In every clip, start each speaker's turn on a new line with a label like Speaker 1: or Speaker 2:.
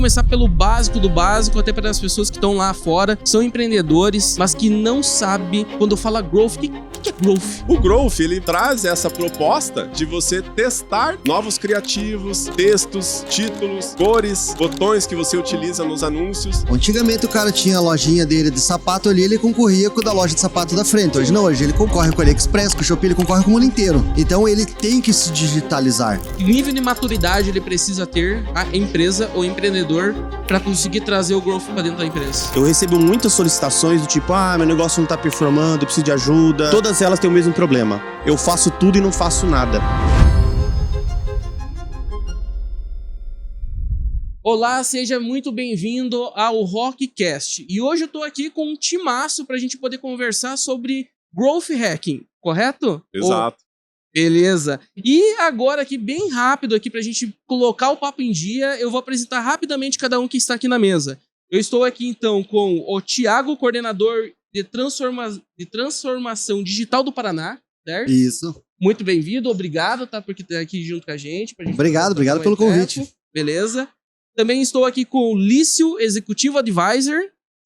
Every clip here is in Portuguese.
Speaker 1: começar pelo básico do básico, até para as pessoas que estão lá fora, são empreendedores, mas que não sabem quando fala growth. O que é growth?
Speaker 2: O growth, ele traz essa proposta de você testar novos criativos, textos, títulos, cores, botões que você utiliza nos anúncios.
Speaker 3: Antigamente o cara tinha a lojinha dele de sapato ali, ele concorria com a da loja de sapato da frente. Hoje não, hoje ele concorre com o AliExpress, com o Shopee, ele concorre com o mundo inteiro. Então ele tem que se digitalizar.
Speaker 1: Que nível de maturidade ele precisa ter, a empresa ou empreendedor, para conseguir trazer o growth para dentro da empresa?
Speaker 4: Eu recebo muitas solicitações do tipo, meu negócio não tá performando, eu preciso de ajuda. Todas elas têm o mesmo problema. Eu faço tudo e não faço nada.
Speaker 1: Olá, seja muito bem-vindo ao Rockcast. E hoje eu tô aqui com um timaço pra gente poder conversar sobre growth hacking, correto?
Speaker 2: Exato.
Speaker 1: Beleza. E agora aqui, bem rápido aqui pra gente colocar o papo em dia, eu vou apresentar rapidamente cada um que está aqui na mesa. Eu estou aqui então com o Thiago, coordenador de transformação digital do Paraná, certo?
Speaker 3: Isso.
Speaker 1: Muito bem-vindo, obrigado, tá, por estar aqui junto com a gente.
Speaker 3: Obrigado pelo convite.
Speaker 1: Beleza. Também estou aqui com o Lício, Executivo Advisor,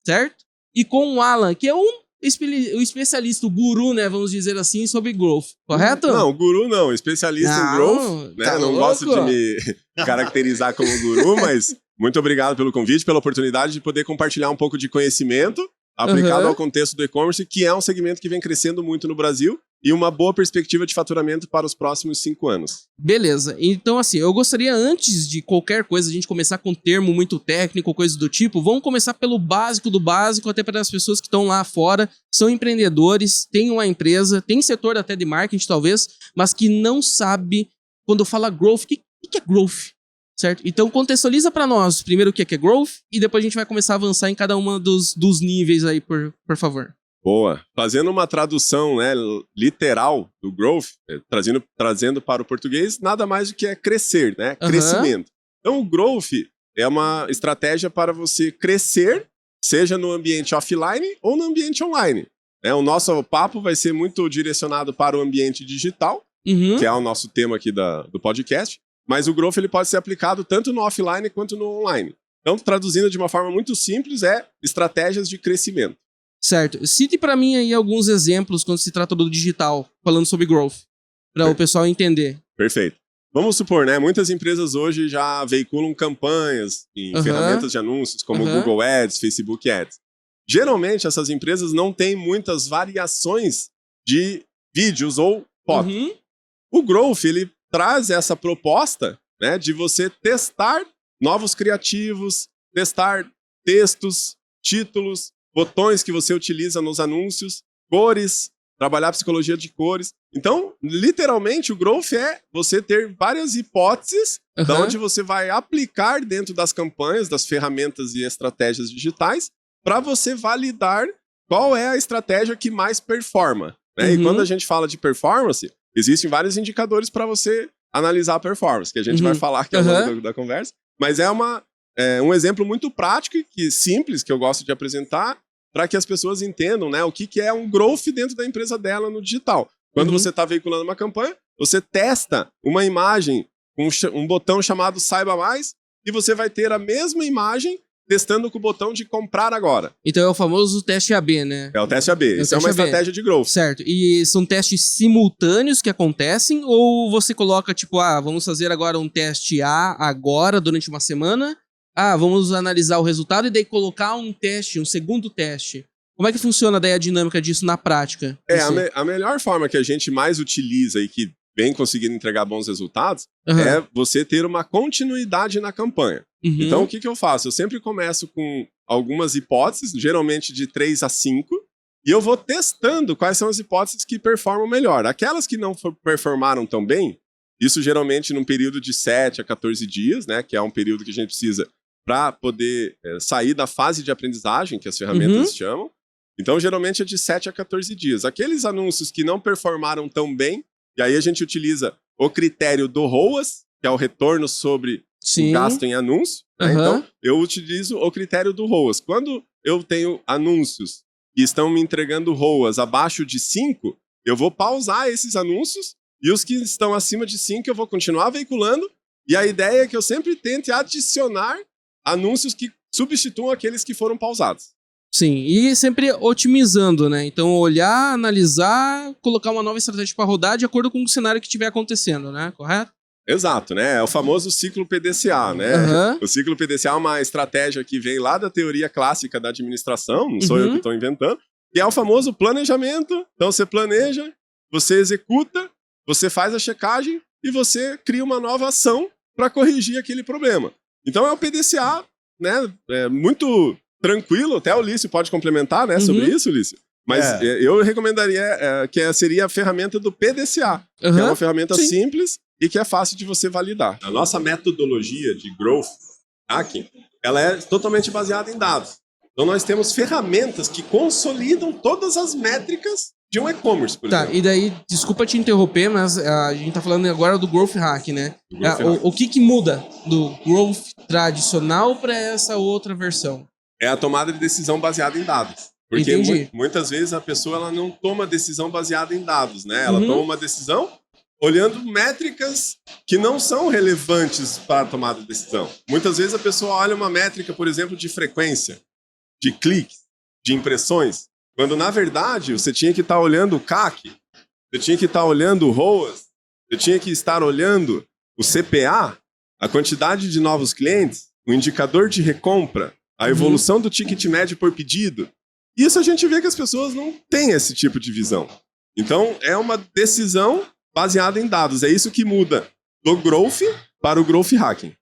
Speaker 1: certo? E com o Alan, que é o especialista, o guru, né, vamos dizer assim, sobre growth, correto?
Speaker 2: Não, guru não, especialista em growth, né?
Speaker 1: Tá
Speaker 2: não
Speaker 1: louco?
Speaker 2: gosto de me caracterizar como guru, mas muito obrigado pelo convite, pela oportunidade de poder compartilhar um pouco de conhecimento aplicado ao contexto do e-commerce, que é um segmento que vem crescendo muito no Brasil e uma boa perspectiva de faturamento para os próximos 5 anos.
Speaker 1: Beleza, então assim, eu gostaria antes de qualquer coisa, a gente começar com um termo muito técnico, coisa do tipo, vamos começar pelo básico do básico, até para as pessoas que estão lá fora, são empreendedores, têm uma empresa, tem setor até de marketing talvez, mas que não sabe quando fala growth, o que é growth? Certo? Então contextualiza para nós primeiro o que é growth e depois a gente vai começar a avançar em cada uma dos níveis aí, por favor.
Speaker 2: Boa. Fazendo uma tradução, né, literal do growth, trazendo para o português, nada mais do que é crescer, né? Crescimento. Então o growth é uma estratégia para você crescer, seja no ambiente offline ou no ambiente online. O nosso papo vai ser muito direcionado para o ambiente digital, que é o nosso tema aqui do podcast. Mas o growth ele pode ser aplicado tanto no offline quanto no online. Então, traduzindo de uma forma muito simples, é estratégias de crescimento.
Speaker 1: Certo. Cite para mim aí alguns exemplos quando se trata do digital, falando sobre growth, para o pessoal entender.
Speaker 2: Perfeito. Vamos supor, né? Muitas empresas hoje já veiculam campanhas em ferramentas de anúncios, como Google Ads, Facebook Ads. Geralmente, essas empresas não têm muitas variações de vídeos ou fotos. O growth, ele traz essa proposta, né, de você testar novos criativos, testar textos, títulos, botões que você utiliza nos anúncios, cores, trabalhar a psicologia de cores. Então, literalmente, o growth é você ter várias hipóteses de onde você vai aplicar dentro das campanhas, das ferramentas e estratégias digitais, para você validar qual é a estratégia que mais performa. Né? E quando a gente fala de performance, existem vários indicadores para você analisar a performance, que a gente vai falar aqui ao longo da conversa. Mas é um exemplo muito prático e simples que eu gosto de apresentar para que as pessoas entendam, né, o que é um growth dentro da empresa dela no digital. Quando você está veiculando uma campanha, você testa uma imagem com um botão chamado Saiba Mais e você vai ter a mesma imagem testando com o botão de comprar agora.
Speaker 1: Então é o famoso teste AB, né?
Speaker 2: É o teste AB. Isso é uma estratégia de growth.
Speaker 1: Certo. E são testes simultâneos que acontecem? Ou você coloca, tipo, vamos fazer agora um teste A agora, durante uma semana? Vamos analisar o resultado e daí colocar um segundo teste. Como é que funciona daí a dinâmica disso na prática?
Speaker 2: A melhor forma que a gente mais utiliza e que vem conseguindo entregar bons resultados é você ter uma continuidade na campanha. Então, o que eu faço? Eu sempre começo com algumas hipóteses, geralmente de 3 a 5, e eu vou testando quais são as hipóteses que performam melhor. Aquelas que não performaram tão bem, isso geralmente num período de 7 a 14 dias, né, que é um período que a gente precisa para poder sair da fase de aprendizagem, que as ferramentas chamam. Então, geralmente é de 7 a 14 dias. Aqueles anúncios que não performaram tão bem, e aí a gente utiliza o critério do ROAS, que é o retorno sobre o gasto em anúncio. Né? Então, eu utilizo o critério do ROAS. Quando eu tenho anúncios que estão me entregando ROAS abaixo de 5, eu vou pausar esses anúncios, e os que estão acima de 5 eu vou continuar veiculando, e a ideia é que eu sempre tente adicionar anúncios que substituam aqueles que foram pausados.
Speaker 1: Sim, e sempre otimizando, né? Então, olhar, analisar, colocar uma nova estratégia para rodar de acordo com o cenário que estiver acontecendo, né? Correto?
Speaker 2: Exato, né? É o famoso ciclo PDCA, né?
Speaker 1: Uhum.
Speaker 2: O ciclo PDCA é uma estratégia que vem lá da teoria clássica da administração, não sou eu que estou inventando, que é o famoso planejamento. Então, você planeja, você executa, você faz a checagem e você cria uma nova ação para corrigir aquele problema. Então, é o PDCA, né? É muito tranquilo, até o Lício pode complementar, né, sobre isso, Lício. Mas eu recomendaria que seria a ferramenta do PDCA, que é uma ferramenta simples e que é fácil de você validar. A nossa metodologia de Growth Hacking, ela é totalmente baseada em dados. Então nós temos ferramentas que consolidam todas as métricas de um e-commerce, por exemplo.
Speaker 1: E daí, desculpa te interromper, mas a gente tá falando agora do Growth Hack, né? O que muda do Growth tradicional para essa outra versão?
Speaker 2: É a tomada de decisão baseada em dados. Porque muitas vezes a pessoa ela não toma decisão baseada em dados, né? Ela toma uma decisão olhando métricas que não são relevantes para a tomada de decisão. Muitas vezes a pessoa olha uma métrica, por exemplo, de frequência, de cliques, de impressões, quando na verdade você tinha que estar olhando o CAC, você tinha que estar olhando o ROAS, você tinha que estar olhando o CPA, a quantidade de novos clientes, o indicador de recompra, a evolução do ticket médio por pedido. Isso a gente vê que as pessoas não têm esse tipo de visão. Então, é uma decisão baseada em dados. É isso que muda do Growth para o Growth Hacking.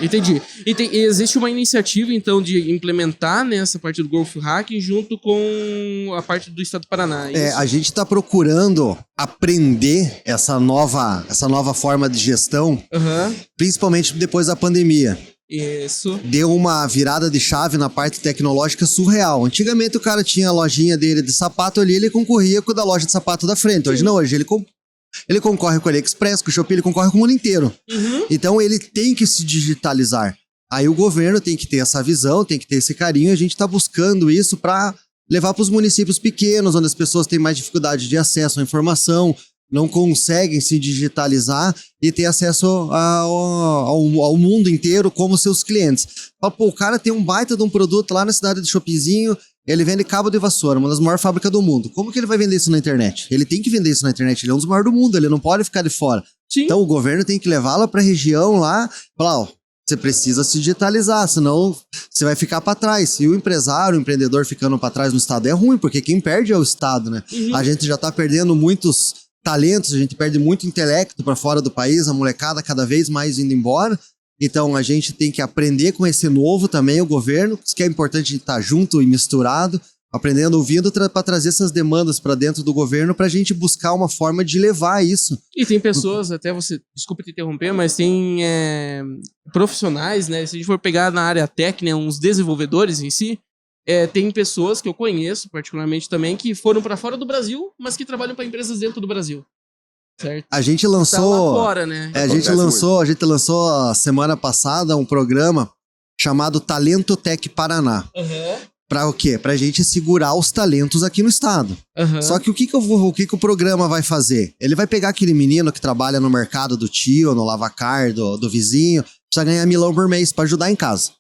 Speaker 1: Entendi. E existe uma iniciativa, então, de implementar nessa parte do Growth Hacking junto com a parte do Estado do Paraná.
Speaker 3: A gente está procurando aprender essa nova forma de gestão, principalmente depois da pandemia.
Speaker 1: Isso.
Speaker 3: Deu uma virada de chave na parte tecnológica surreal. Antigamente o cara tinha a lojinha dele de sapato ali, ele concorria com o da loja de sapato da frente. Hoje não, hoje ele concorre com o AliExpress, com o Shopee, ele concorre com o mundo inteiro. Então ele tem que se digitalizar. Aí o governo tem que ter essa visão, tem que ter esse carinho, e a gente está buscando isso para levar para os municípios pequenos, onde as pessoas têm mais dificuldade de acesso à informação, não conseguem se digitalizar e ter acesso ao mundo inteiro como seus clientes. Pô, o cara tem um baita de um produto lá na cidade de Shoppingzinho, ele vende cabo de vassoura, uma das maiores fábricas do mundo. Como que ele vai vender isso na internet? Ele tem que vender isso na internet, ele é um dos maiores do mundo, ele não pode ficar de fora.
Speaker 1: Sim.
Speaker 3: Então o governo tem que levá-la para a região lá, falar, ó, você precisa se digitalizar, senão você vai ficar para trás. E o empresário, o empreendedor ficando para trás no estado é ruim, porque quem perde é o estado, né? A gente já tá perdendo muitos talentos, a gente perde muito intelecto para fora do país, a molecada cada vez mais indo embora. Então a gente tem que aprender com esse novo também, o governo, que é importante a gente estar junto e misturado, aprendendo, ouvindo para trazer essas demandas para dentro do governo para a gente buscar uma forma de levar isso.
Speaker 1: E tem pessoas, até você, desculpa te interromper, mas tem profissionais, né? Se a gente for pegar na área técnica, uns desenvolvedores em si, tem pessoas que eu conheço particularmente também que foram para fora do Brasil, mas que trabalham para empresas dentro do Brasil. Certo?
Speaker 3: A gente lançou,
Speaker 1: tá lá fora, né?
Speaker 3: A gente lançou a semana passada um programa chamado Talento Tech Paraná. Para o quê? Pra gente segurar os talentos aqui no estado. Só que o que o programa vai fazer? Ele vai pegar aquele menino que trabalha no mercado do tio, no lavacar do vizinho, precisa ganhar R$1.000 por mês para ajudar em casa.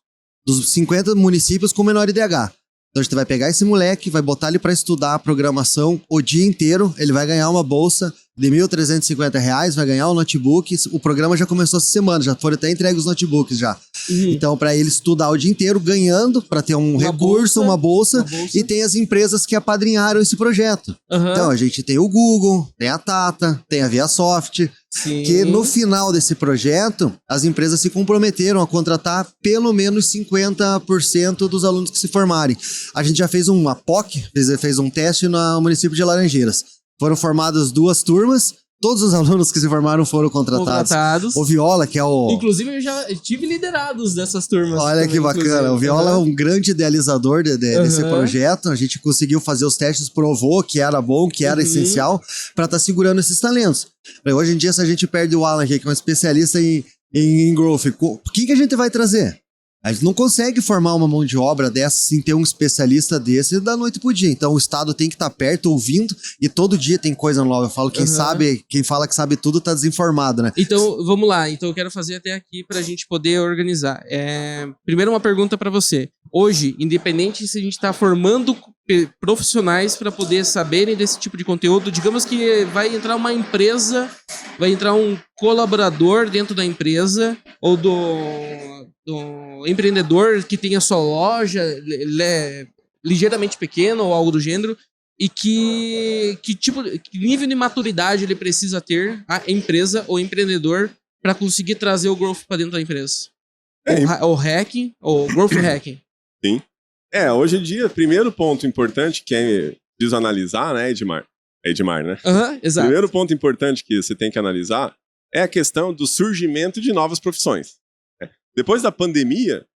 Speaker 3: Dos 50 municípios com menor IDH. Então a gente vai pegar esse moleque, vai botar ele para estudar a programação o dia inteiro, ele vai ganhar uma bolsa de R$1.350, vai ganhar um notebook. O programa já começou essa semana, já foram até entregues os notebooks já. Então para ele estudar o dia inteiro, ganhando, para ter uma bolsa, e tem as empresas que apadrinharam esse projeto. Então a gente tem o Google, tem a Tata, tem a ViaSoft, que no final desse projeto, as empresas se comprometeram a contratar pelo menos 50% dos alunos que se formarem. A gente já fez uma POC, fez um teste no município de Laranjeiras. Foram formadas 2 turmas, todos os alunos que se formaram foram contratados. O Viola, que é o...
Speaker 1: Inclusive, eu já tive liderados dessas turmas.
Speaker 3: Olha também, que bacana. O Viola é um grande idealizador desse projeto. A gente conseguiu fazer os testes, provou que era bom, que era essencial para estar segurando esses talentos. Hoje em dia, se a gente perde o Alan aqui, que é um especialista em growth, o que a gente vai trazer? A gente não consegue formar uma mão de obra dessa sem ter um especialista desse da noite pro dia. Então o Estado tem que estar perto, ouvindo, e todo dia tem coisa nova. Eu falo, quem fala que sabe tudo tá desinformado, né?
Speaker 1: Então, vamos lá. Então eu quero fazer até aqui pra gente poder organizar. Primeiro uma pergunta pra você. Hoje, independente se a gente tá formando profissionais para poder saberem desse tipo de conteúdo, digamos que vai entrar uma empresa, vai entrar um colaborador dentro da empresa, ou do empreendedor que tem a sua loja, ele é ligeiramente pequeno ou algo do gênero, e que nível de maturidade ele precisa ter, a empresa ou empreendedor, para conseguir trazer o growth para dentro da empresa? O hacking, ou growth hacking.
Speaker 2: Sim. Hoje em dia, primeiro ponto importante que é preciso analisar, né, Edmar? É Edmar, né?
Speaker 1: Exato.
Speaker 2: Primeiro ponto importante que você tem que analisar é a questão do surgimento de novas profissões. Depois da pandemia,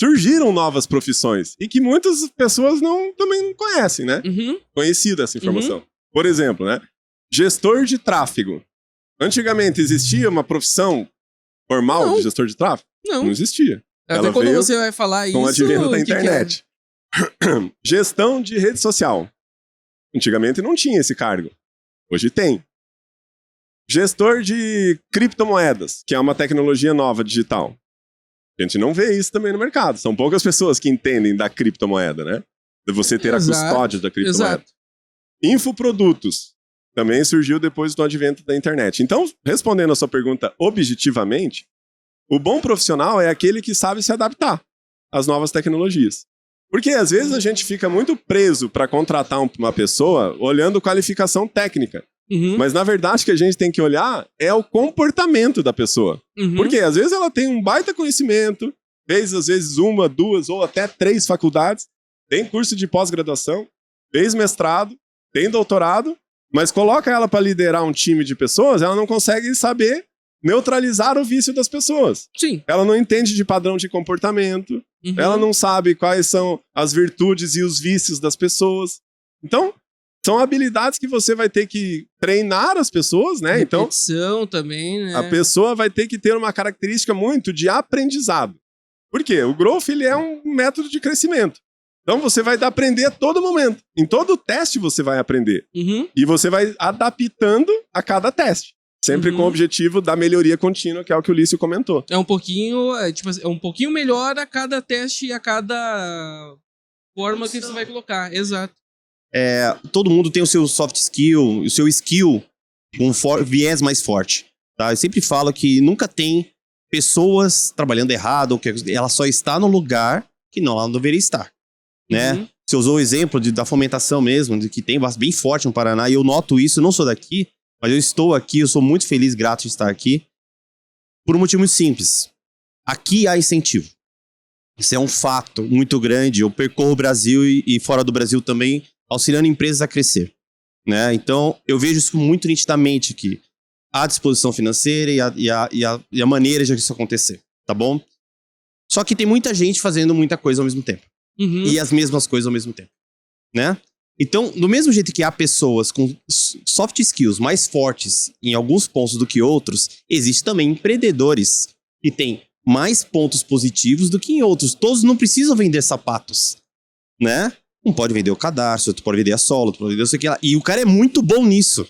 Speaker 2: surgiram novas profissões e que muitas pessoas também não conhecem, né? Conhecida essa informação. Por exemplo, né? Gestor de tráfego. Antigamente existia uma profissão formal de gestor de tráfego? Não existia.
Speaker 1: Até
Speaker 2: Ela
Speaker 1: quando
Speaker 2: veio
Speaker 1: você vai falar isso...
Speaker 2: com o advento da internet. Gestão de rede social. Antigamente não tinha esse cargo. Hoje tem. Gestor de criptomoedas, que é uma tecnologia nova digital. A gente não vê isso também no mercado. São poucas pessoas que entendem da criptomoeda, né? De você ter a custódia da criptomoeda. Exato. Infoprodutos. Também surgiu depois do advento da internet. Então, respondendo a sua pergunta objetivamente, o bom profissional é aquele que sabe se adaptar às novas tecnologias. Porque às vezes a gente fica muito preso para contratar uma pessoa olhando qualificação técnica. Mas na verdade o que a gente tem que olhar é o comportamento da pessoa. Porque às vezes ela tem um baita conhecimento, fez às vezes 1, 2 ou até 3 faculdades, tem curso de pós-graduação, fez mestrado, tem doutorado, mas coloca ela para liderar um time de pessoas, ela não consegue saber neutralizar o vício das pessoas.
Speaker 1: Sim.
Speaker 2: Ela não entende de padrão de comportamento, ela não sabe quais são as virtudes e os vícios das pessoas. Então, são habilidades que você vai ter que treinar as pessoas, né?
Speaker 1: Repetição também, né?
Speaker 2: A pessoa vai ter que ter uma característica muito de aprendizado. Por quê? O growth, ele é um método de crescimento. Então, você vai aprender a todo momento. Em todo teste, você vai aprender. E você vai adaptando a cada teste. Sempre com o objetivo da melhoria contínua, que é o que o Lício comentou.
Speaker 1: É um pouquinho melhor a cada teste e a cada forma que você vai colocar. Exato.
Speaker 4: Todo mundo tem o seu soft skill, o seu skill com viés mais forte. Tá? Eu sempre falo que nunca tem pessoas trabalhando errado, ou que ela só está no lugar que ela não deveria estar. Né? Você usou o exemplo da fomentação mesmo, de que tem bem forte no Paraná, e eu noto isso, eu não sou daqui, mas eu estou aqui, eu sou muito feliz, grato de estar aqui, por um motivo muito simples. Aqui há incentivo. Isso é um fato muito grande. Eu percorro o Brasil e fora do Brasil também, auxiliando empresas a crescer. Né? Então, eu vejo isso muito nitidamente aqui. Há disposição financeira e a maneira de isso acontecer. Tá bom? Só que tem muita gente fazendo muita coisa ao mesmo tempo. E as mesmas coisas ao mesmo tempo. Né? Então, do mesmo jeito que há pessoas com soft skills mais fortes em alguns pontos do que outros, existem também empreendedores que têm mais pontos positivos do que em outros. Todos não precisam vender sapatos, né? Um pode vender o cadastro, outro pode vender a solo, outro pode vender o que lá. E o cara é muito bom nisso.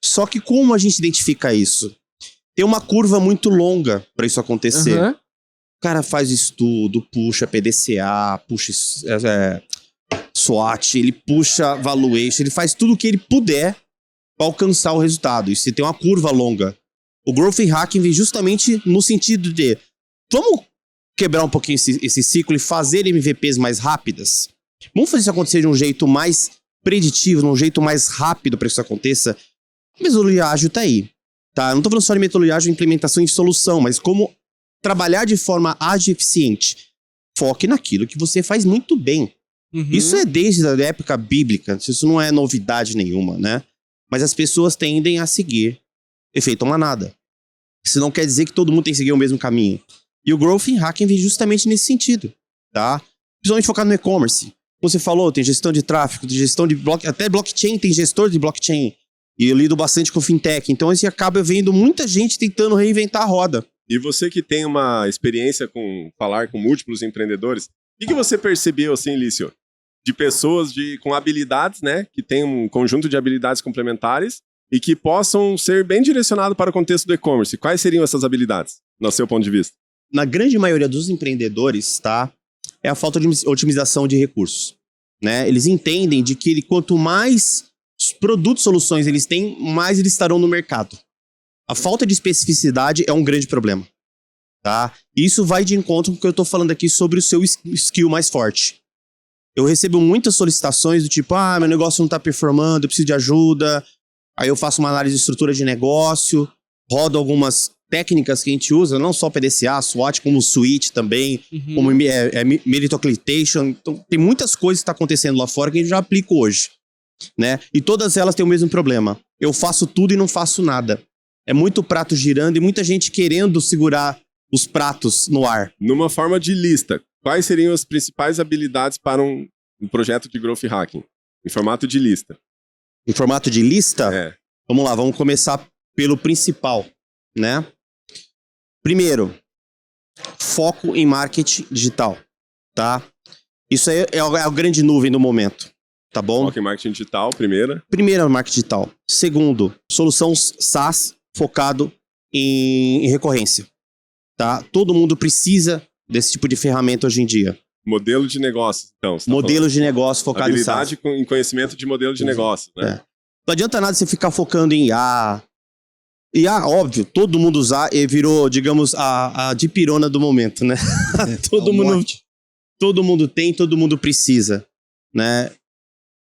Speaker 4: Só que como a gente identifica isso? Tem uma curva muito longa para isso acontecer. O cara faz estudo, puxa PDCA, puxa SWOT, ele puxa valuation, ele faz tudo o que ele puder para alcançar o resultado. E você tem uma curva longa. O Growth Hacking vem justamente no sentido de vamos quebrar um pouquinho esse ciclo e fazer MVPs mais rápidas? Vamos fazer isso acontecer de um jeito mais preditivo, de um jeito mais rápido para que isso aconteça? A metodologia ágil tá aí. Tá? Eu não tô falando só de metodologia ágil, implementação e solução, mas como trabalhar de forma ágil e eficiente. Foque naquilo que você faz muito bem. Isso é desde a época bíblica, isso não é novidade nenhuma, né? Mas as pessoas tendem a seguir efeito manada. Isso não quer dizer que todo mundo tem que seguir o mesmo caminho. E o Growth Hacking vem justamente nesse sentido, tá? Principalmente focado no e-commerce. Como você falou, tem gestão de tráfego, tem gestão de até blockchain, tem gestor de blockchain. E eu lido bastante com fintech. Então, isso acaba vendo muita gente tentando reinventar a roda.
Speaker 2: E você que tem uma experiência com falar com múltiplos empreendedores, o que você percebeu, assim, Lício, de pessoas com habilidades, né, que tem um conjunto de habilidades complementares e que possam ser bem direcionados para o contexto do e-commerce? Quais seriam essas habilidades, no seu ponto de vista?
Speaker 4: Na grande maioria dos empreendedores, tá, é a falta de otimização de recursos, né? Eles entendem de que quanto mais produtos, soluções eles têm, mais eles estarão no mercado. A falta de especificidade é um grande problema, tá? Isso vai de encontro com o que eu tô falando aqui sobre o seu skill mais forte. Eu recebo muitas solicitações do tipo, meu negócio não tá performando, eu preciso de ajuda. Aí eu faço uma análise de estrutura de negócio, rodo algumas técnicas que a gente usa, não só PDCA, SWOT, como Suite também, como Meritoclitation. Então, tem muitas coisas que estão acontecendo lá fora que a gente já aplica hoje, né? E todas elas têm o mesmo problema. Eu faço tudo e não faço nada. É muito prato girando e muita gente querendo segurar os pratos no ar.
Speaker 2: Numa forma de lista, quais seriam as principais habilidades para um projeto de Growth Hacking? Em formato de lista.
Speaker 4: Em formato de lista?
Speaker 2: É.
Speaker 4: Vamos lá, vamos começar pelo principal, né? Primeiro, foco em marketing digital, tá? Isso aí é a grande nuvem do momento, tá bom?
Speaker 2: Foco em marketing digital, primeira.
Speaker 4: Primeiro, marketing digital. Segundo, solução SaaS focado em recorrência, tá? Todo mundo precisa desse tipo de ferramenta hoje em dia.
Speaker 2: Modelo de negócio, então.
Speaker 4: Modelo de negócio focado em SaaS.
Speaker 2: Habilidade em conhecimento de modelo de negócio, né?
Speaker 4: É. Não adianta nada você ficar focando em IA. IA, óbvio, todo mundo usar e virou, digamos, a dipirona do momento, né? Todo mundo tem, todo mundo precisa, né?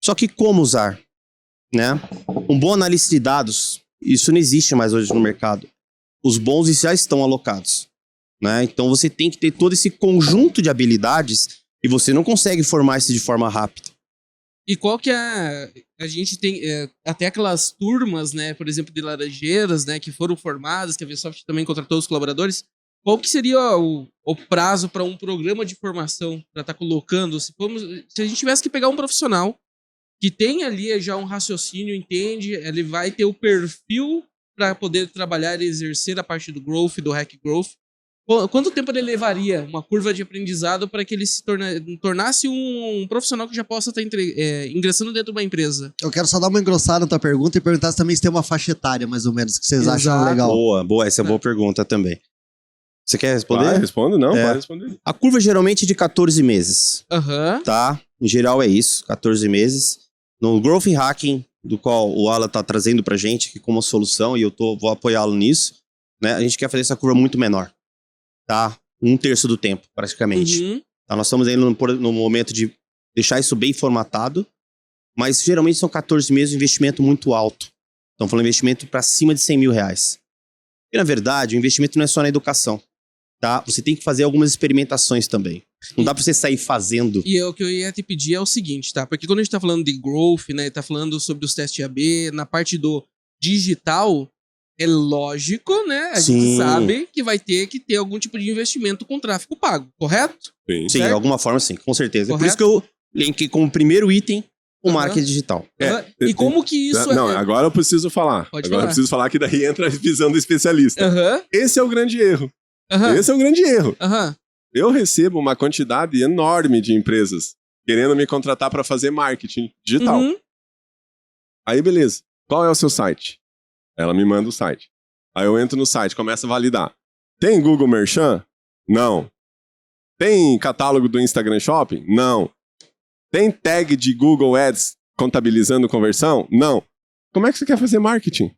Speaker 4: Só que como usar, né? Um bom analista de dados, isso não existe mais hoje no mercado. Os bons já estão alocados, né? Então você tem que ter todo esse conjunto de habilidades e você não consegue formar isso de forma rápida.
Speaker 1: E qual que é... A gente tem até aquelas turmas, né, por exemplo, de Laranjeiras, né, que foram formadas, que a Vsoft também contratou os colaboradores. Qual que seria o prazo para um programa de formação para estar colocando? Se a gente tivesse que pegar um profissional que tem ali já um raciocínio, entende, ele vai ter o perfil para poder trabalhar e exercer a parte do growth, do hack growth. Quanto tempo ele levaria uma curva de aprendizado para que ele se tornasse um profissional que já possa estar ingressando dentro de uma empresa?
Speaker 3: Eu quero só dar uma engrossada na tua pergunta e perguntar também se tem uma faixa etária, mais ou menos, que vocês acham legal.
Speaker 4: Boa, essa é boa pergunta também. Você quer responder?
Speaker 2: Respondo, não, pode responder.
Speaker 4: A curva geralmente é de 14 meses, tá? Em geral é isso, 14 meses. No Growth Hacking, do qual o Alan tá trazendo pra gente aqui como solução, e eu vou apoiá-lo nisso, né? A gente quer fazer essa curva muito menor. Tá? 1/3 do tempo, praticamente. Tá? Nós estamos ainda no momento de deixar isso bem formatado, mas geralmente são 14 meses de investimento muito alto. Estamos falando de investimento para cima de 100 mil reais. E, na verdade, o investimento não é só na educação. Tá? Você tem que fazer algumas experimentações também. Não dá para você sair fazendo.
Speaker 1: E o que eu ia te pedir é o seguinte, tá? Porque quando a gente tá falando de growth, né, tá falando sobre os testes AB, na parte do digital... É lógico, né? A gente sabe que vai ter que ter algum tipo de investimento com tráfego pago, correto?
Speaker 4: Sim, de alguma forma sim, com certeza. Correto? Por isso que eu linkei como primeiro item o marketing digital.
Speaker 1: E como que isso
Speaker 2: Não, agora eu preciso falar. Eu preciso falar que daí entra a visão do especialista. Esse é o grande erro. Esse é o grande erro. Eu recebo uma quantidade enorme de empresas querendo me contratar para fazer marketing digital. Aí, beleza. Qual é o seu site? Ela me manda o site. Aí eu entro no site, começo a validar. Tem Google Merchant? Não. Tem catálogo do Instagram Shopping? Não. Tem tag de Google Ads contabilizando conversão? Não. Como é que você quer fazer marketing?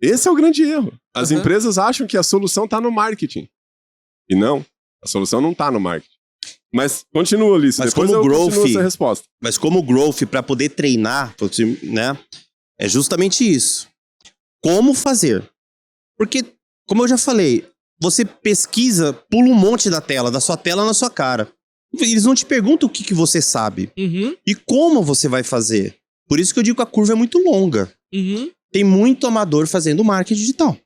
Speaker 2: Esse é o grande erro. As empresas acham que a solução está no marketing. E não. A solução não está no marketing. Mas continua, Ulisses. Depois eu continuo essa resposta.
Speaker 4: Mas como growth, para poder treinar, né? É justamente isso. Como fazer? Porque, como eu já falei, você pesquisa, pula um monte da sua tela na sua cara. Eles não te perguntam o que você sabe. E como você vai fazer. Por isso que eu digo que a curva é muito longa. Tem muito amador fazendo marketing digital.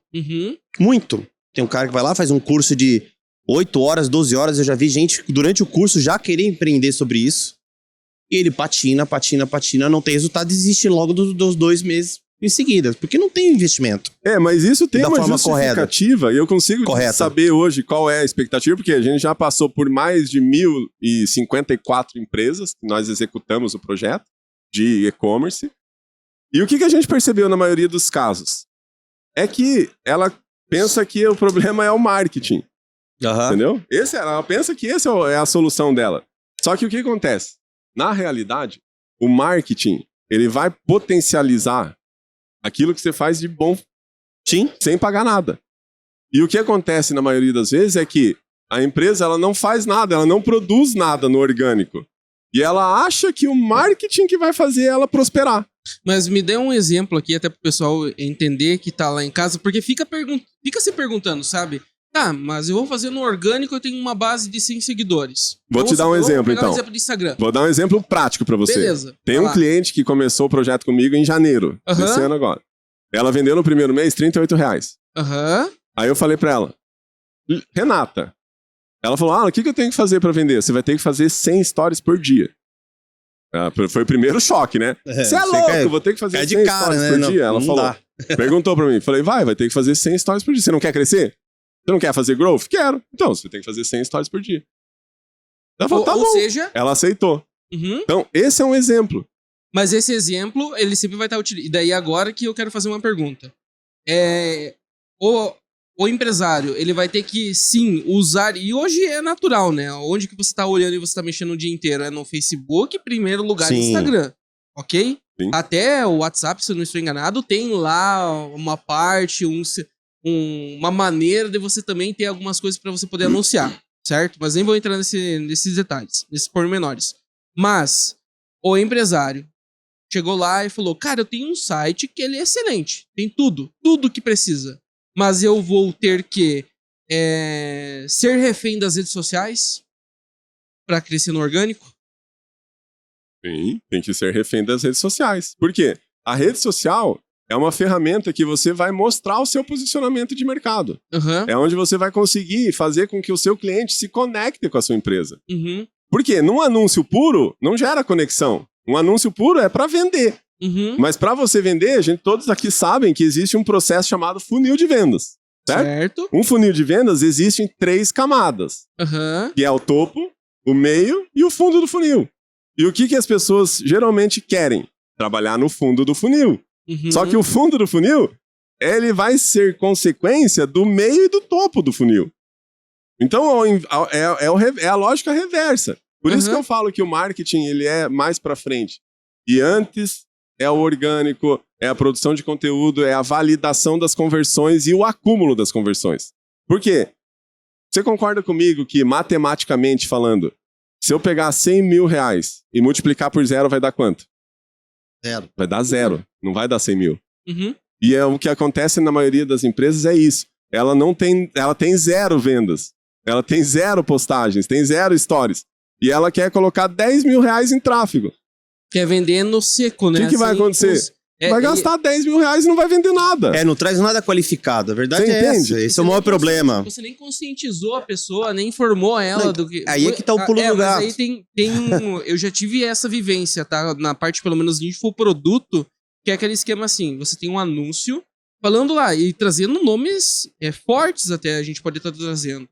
Speaker 4: Muito. Tem um cara que vai lá, faz um curso de 8 horas, 12 horas. Eu já vi gente durante o curso já querer empreender sobre isso. E ele patina, não tem resultado, desiste logo dos 2 meses, em seguida, porque não tem investimento.
Speaker 2: Mas isso tem
Speaker 4: da
Speaker 2: uma
Speaker 4: forma
Speaker 2: justificativa e eu consigo saber hoje qual é a expectativa, porque a gente já passou por mais de 1.054 empresas que nós executamos o projeto de e-commerce. E o que a gente percebeu na maioria dos casos? É que ela pensa que o problema é o marketing. Entendeu? Ela pensa que essa é a solução dela. Só que o que acontece? Na realidade, o marketing, ele vai potencializar aquilo que você faz de bom, sem pagar nada. E o que acontece na maioria das vezes é que a empresa ela não faz nada, ela não produz nada no orgânico. E ela acha que o marketing que vai fazer ela prosperar.
Speaker 1: Mas me dê um exemplo aqui, até pro pessoal entender que tá lá em casa, porque fica se perguntando, sabe? Tá, mas eu vou fazer no orgânico, eu tenho uma base de 100 seguidores.
Speaker 2: Vou te dar um exemplo, então.
Speaker 1: Um exemplo de Instagram.
Speaker 2: Vou dar um exemplo prático pra você.
Speaker 1: Beleza.
Speaker 2: Tem um cliente que começou o projeto comigo em janeiro, desse ano agora. Ela vendeu no primeiro mês R$38. Aí eu falei pra ela, Renata, ela falou, o que eu tenho que fazer pra vender? Você vai ter que fazer 100 stories por dia. Foi o primeiro choque, né? Você é louco, vou ter que fazer 100 stories por dia. Ela falou, perguntou pra mim, falei, vai ter que fazer 100 stories por dia. Você não quer crescer? Você não quer fazer growth? Quero. Então, você tem que fazer 100 stories por dia. Ela falou, tá bom. Ou seja... Ela aceitou. Então, esse é um exemplo.
Speaker 1: Mas esse exemplo, ele sempre vai estar utilizado. E daí agora que eu quero fazer uma pergunta. O empresário, ele vai ter que, sim, usar... E hoje é natural, né? Onde que você tá olhando e você tá mexendo o dia inteiro? É no Facebook, em primeiro lugar, no Instagram. Ok?
Speaker 2: Sim.
Speaker 1: Até o WhatsApp, se eu não estou enganado, tem lá uma parte, uma maneira de você também ter algumas coisas para você poder anunciar, certo? Mas nem vou entrar nesses detalhes, nesses pormenores. Mas o empresário chegou lá e falou, cara, eu tenho um site que ele é excelente, tem tudo que precisa, mas eu vou ter que ser refém das redes sociais para crescer no orgânico?
Speaker 2: Sim, tem que ser refém das redes sociais. Por quê? A rede social é uma ferramenta que você vai mostrar o seu posicionamento de mercado. É onde você vai conseguir fazer com que o seu cliente se conecte com a sua empresa. Por quê? Num anúncio puro, não gera conexão. Um anúncio puro é para vender. Mas para você vender, todos aqui sabem que existe um processo chamado funil de vendas. Certo? Um funil de vendas existe em 3 camadas. Que é o topo, o meio e o fundo do funil. E o que as pessoas geralmente querem? Trabalhar no fundo do funil. Só que o fundo do funil, ele vai ser consequência do meio e do topo do funil. Então, é a lógica reversa. Por isso que eu falo que o marketing, ele é mais pra frente. E antes é o orgânico, é a produção de conteúdo, é a validação das conversões e o acúmulo das conversões. Por quê? Você concorda comigo que, matematicamente falando, se eu pegar 100 mil reais e multiplicar por 0, vai dar quanto?
Speaker 3: 0.
Speaker 2: Vai dar 0, não vai dar 100 mil. E o que acontece na maioria das empresas é isso. Ela tem 0 vendas. Ela tem 0 postagens, tem 0 stories. E ela quer colocar 10 mil reais em tráfego. Quer
Speaker 1: vender no seco, né?
Speaker 2: O que vai acontecer? Vai gastar 10 mil reais e não vai vender nada.
Speaker 4: Não traz nada qualificado. A verdade é essa. Esse é o maior problema.
Speaker 1: Você nem conscientizou a pessoa, nem informou ela do que...
Speaker 4: Aí é que tá o pulo do gato.
Speaker 1: Mas aí eu já tive essa vivência, tá? Na parte, pelo menos, de infoproduto, que é aquele esquema assim, você tem um anúncio falando lá e trazendo nomes fortes até, a gente pode estar trazendo.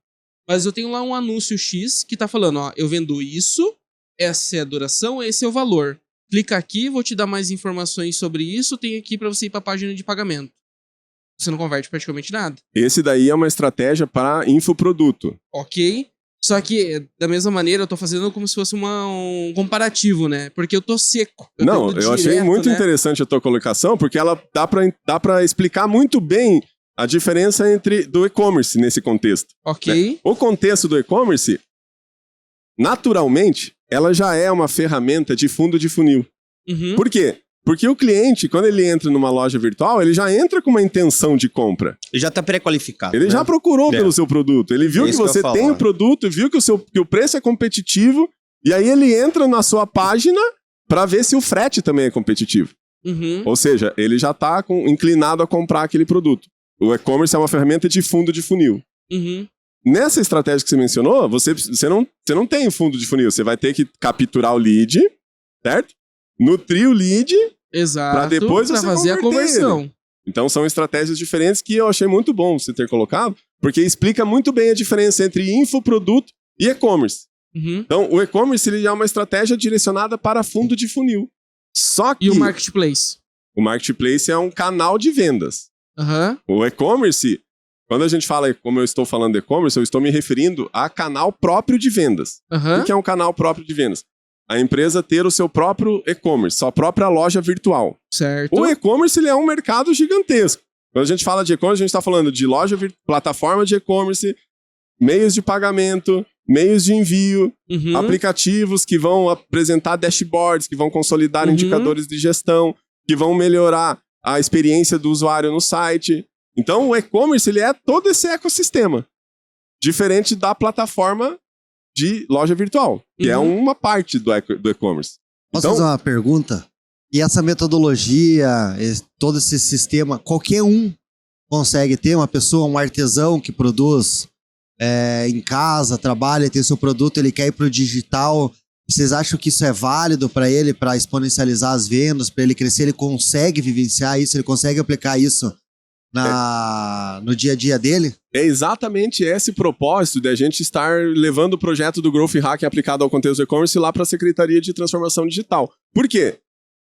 Speaker 1: Mas eu tenho lá um anúncio X que tá falando, eu vendo isso, essa é a duração, esse é o valor. Clica aqui, vou te dar mais informações sobre isso, tem aqui para você ir para a página de pagamento. Você não converte praticamente nada.
Speaker 2: Esse daí é uma estratégia para infoproduto.
Speaker 1: Ok. Só que, da mesma maneira, eu tô fazendo como se fosse um comparativo, né? Porque eu tô seco.
Speaker 2: Eu achei muito interessante a tua colocação, porque ela dá pra explicar muito bem a diferença do e-commerce nesse contexto.
Speaker 1: Ok.
Speaker 2: Né? O contexto do e-commerce, naturalmente, ela já é uma ferramenta de fundo de funil. Por quê? Porque o cliente, quando ele entra numa loja virtual, ele já entra com uma intenção de compra.
Speaker 4: Ele já está pré-qualificado.
Speaker 2: Ele já procurou pelo seu produto. Ele viu que você tem o produto, viu que o preço é competitivo, e aí ele entra na sua página para ver se o frete também é competitivo. Ou seja, ele já está inclinado a comprar aquele produto. O e-commerce é uma ferramenta de fundo de funil. Nessa estratégia que você mencionou, você não tem fundo de funil. Você vai ter que capturar o lead, certo? Nutrir o lead
Speaker 1: Exato.
Speaker 2: Pra depois você
Speaker 1: fazer a conversão.
Speaker 2: Ele. Então são estratégias diferentes que eu achei muito bom você ter colocado, porque explica muito bem a diferença entre infoproduto e e-commerce. Então, o e-commerce ele é uma estratégia direcionada para fundo de funil. Só que...
Speaker 1: E o marketplace?
Speaker 2: O marketplace é um canal de vendas. O e-commerce, quando a gente fala, como eu estou falando de e-commerce, eu estou me referindo a canal próprio de vendas. O que é um canal próprio de vendas? A empresa ter o seu próprio e-commerce, sua própria loja virtual.
Speaker 1: Certo.
Speaker 2: O e-commerce ele é um mercado gigantesco. Quando a gente fala de e-commerce, a gente está falando de loja, plataforma de e-commerce, meios de pagamento, meios de envio, aplicativos que vão apresentar dashboards, que vão consolidar indicadores de gestão, que vão melhorar a experiência do usuário no site. Então, o e-commerce ele é todo esse ecossistema, diferente da plataforma de loja virtual, que é uma parte do e-commerce.
Speaker 3: Posso fazer uma pergunta? E essa metodologia, todo esse sistema, qualquer um consegue ter? Uma pessoa, um artesão que produz em casa, trabalha, tem o seu produto, ele quer ir para o digital. Vocês acham que isso é válido para ele, para exponencializar as vendas, para ele crescer? Ele consegue vivenciar isso? Ele consegue aplicar isso no dia a dia dele?
Speaker 2: É exatamente esse propósito de a gente estar levando o projeto do Growth Hacking aplicado ao contexto do e-commerce lá para a Secretaria de Transformação Digital. Por quê?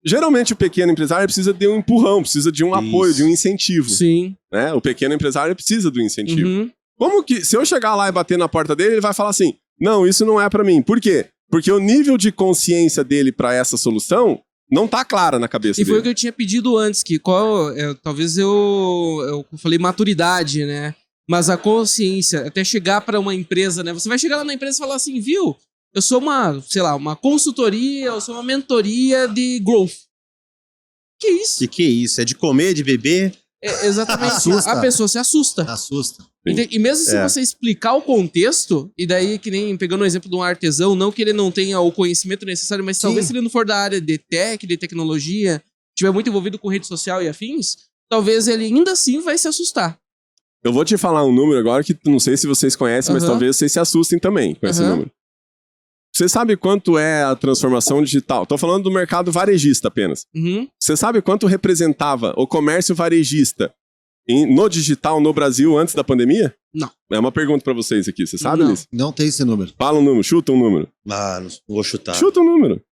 Speaker 2: Geralmente o pequeno empresário precisa de um empurrão, precisa de um apoio, de um incentivo.
Speaker 1: Sim.
Speaker 2: Né? O pequeno empresário precisa do incentivo. Como que, se eu chegar lá e bater na porta dele, ele vai falar assim, não, isso não é para mim. Por quê? Porque o nível de consciência dele para essa solução não tá clara na cabeça dele.
Speaker 1: E foi o que eu tinha pedido antes, que talvez eu falei maturidade, né? Mas a consciência, até chegar para uma empresa, né? Você vai chegar lá na empresa e falar assim, viu? Eu sou uma consultoria, eu sou uma mentoria de growth. Que isso?
Speaker 4: Que é isso? É de comer, de beber?
Speaker 1: Exatamente.
Speaker 3: Assusta.
Speaker 1: A pessoa se assusta.
Speaker 3: Assusta.
Speaker 1: E mesmo se você explicar o contexto, e daí que nem pegando o exemplo de um artesão, não que ele não tenha o conhecimento necessário, mas talvez se ele não for da área de tech, de tecnologia, estiver muito envolvido com rede social e afins, talvez ele ainda assim vai se assustar.
Speaker 2: Eu vou te falar um número agora que não sei se vocês conhecem, mas talvez vocês se assustem também com esse número. Você sabe quanto é a transformação digital? Tô falando do mercado varejista apenas. Você sabe quanto representava o comércio varejista no digital no Brasil antes da pandemia?
Speaker 1: Não.
Speaker 2: É uma pergunta pra vocês aqui. Você sabe disso?
Speaker 3: Não tem esse número.
Speaker 2: Fala um número, chuta um número.
Speaker 4: Não vou chutar.
Speaker 2: Chuta um número.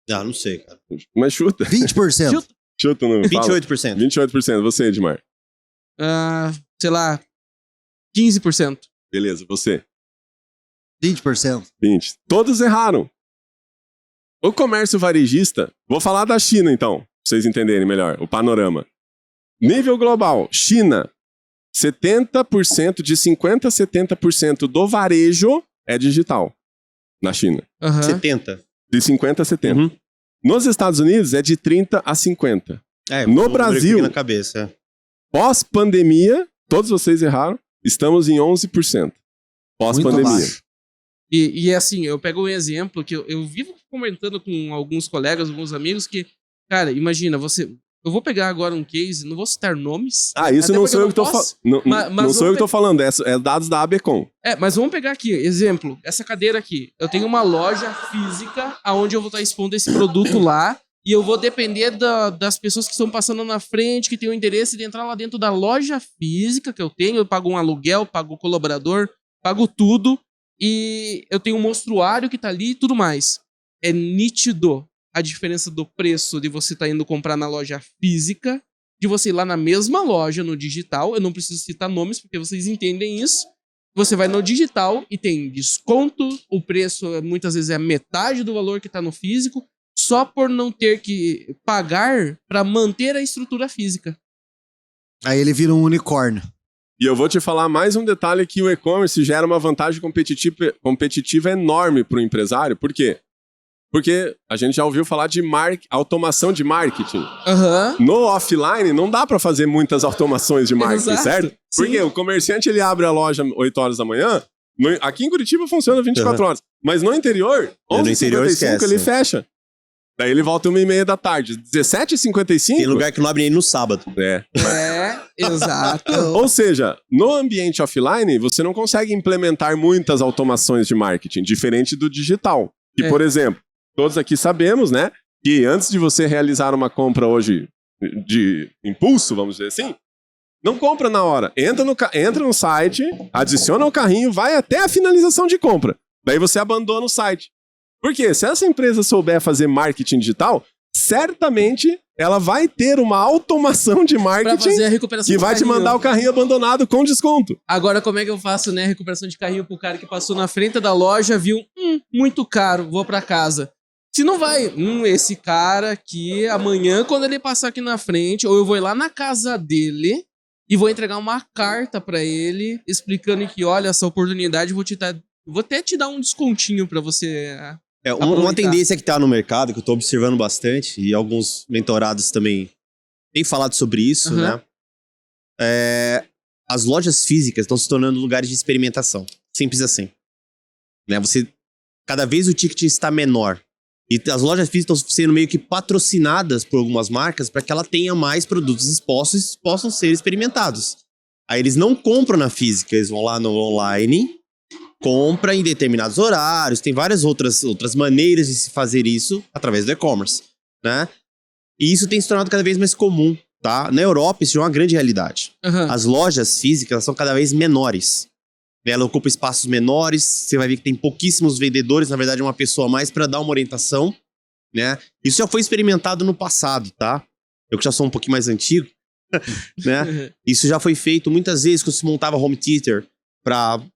Speaker 4: Não sei, cara.
Speaker 2: Mas chuta.
Speaker 3: 20%.
Speaker 2: Chuta um número.
Speaker 4: 28%.
Speaker 2: 28%. Você, Edmar.
Speaker 1: Sei lá, 15%.
Speaker 2: Beleza, você.
Speaker 3: 20%.
Speaker 2: 20%. Todos erraram. O comércio varejista, vou falar da China então, pra vocês entenderem melhor o panorama. Nível global, China, 70%, de 50% a 70% do varejo é digital na China.
Speaker 4: 70%.
Speaker 2: De 50% a 70%. Nos Estados Unidos é de 30% a 50%. No Brasil,
Speaker 4: na cabeça.
Speaker 2: Pós-pandemia, todos vocês erraram, estamos em 11%. Pós-pandemia.
Speaker 1: E assim, eu pego um exemplo que eu vivo comentando com alguns colegas, alguns amigos que, cara, imagina, eu vou pegar agora um case, não vou citar nomes.
Speaker 2: Isso não sou eu que tô falando. Não sou eu que tô falando, é dados da ABCom.
Speaker 1: Mas vamos pegar aqui, exemplo, essa cadeira aqui. Eu tenho uma loja física onde eu vou estar expondo esse produto lá e eu vou depender das pessoas que estão passando na frente, que têm o interesse de entrar lá dentro da loja física que eu tenho. Eu pago um aluguel, pago o colaborador, pago tudo. E eu tenho um monstruário que tá ali e tudo mais. É nítido a diferença do preço de você estar indo comprar na loja física, de você ir lá na mesma loja, no digital. Eu não preciso citar nomes, porque vocês entendem isso. Você vai no digital e tem desconto. O preço, muitas vezes, é metade do valor que tá no físico, só por não ter que pagar para manter a estrutura física.
Speaker 3: Aí ele vira um unicórnio.
Speaker 2: E eu vou te falar mais um detalhe que o e-commerce gera uma vantagem competitiva enorme para o empresário. Por quê? Porque a gente já ouviu falar de automação de marketing. No offline não dá para fazer muitas automações de marketing, certo? Porque o comerciante ele abre a loja 8 horas da manhã, aqui em Curitiba funciona 24 horas, mas no interior, 11h55 ele fecha. Daí ele volta 1h30 da tarde. 17h55...
Speaker 4: Tem lugar que não abre nem no sábado.
Speaker 1: Exato.
Speaker 2: Ou seja, no ambiente offline, você não consegue implementar muitas automações de marketing, diferente do digital. Que, por exemplo, todos aqui sabemos, né? que antes de você realizar uma compra hoje de impulso, vamos dizer assim, não compra na hora. Entra no site, adiciona o carrinho, vai até a finalização de compra. Daí você abandona o site. Por quê? Se essa empresa souber fazer marketing digital, certamente ela vai ter uma automação de marketing
Speaker 1: pra fazer a recuperação
Speaker 2: que vai te mandar o carrinho abandonado com desconto.
Speaker 1: Agora, como é que eu faço, né, recuperação de carrinho pro cara que passou na frente da loja, viu, muito caro, vou pra casa. Se não vai, esse cara aqui, amanhã, quando ele passar aqui na frente, ou eu vou ir lá na casa dele e vou entregar uma carta pra ele, explicando que, olha, essa oportunidade, vou até te dar um descontinho pra você...
Speaker 4: Uma tendência que tá no mercado, que eu tô observando bastante, e alguns mentorados também têm falado sobre isso, né? As lojas físicas estão se tornando lugares de experimentação. Simples assim. Né? Cada vez o ticket está menor. E as lojas físicas estão sendo meio que patrocinadas por algumas marcas para que ela tenha mais produtos expostos e possam ser experimentados. Aí eles não compram na física, eles vão lá no online, compra em determinados horários, tem várias outras maneiras de se fazer isso através do e-commerce, né? E isso tem se tornado cada vez mais comum, tá? Na Europa isso é uma grande realidade. As lojas físicas são cada vez menores. Ela ocupa espaços menores, você vai ver que tem pouquíssimos vendedores, na verdade uma pessoa a mais para dar uma orientação, né? Isso já foi experimentado no passado, tá? Eu que já sou um pouquinho mais antigo, né? Isso já foi feito muitas vezes quando se montava home theater,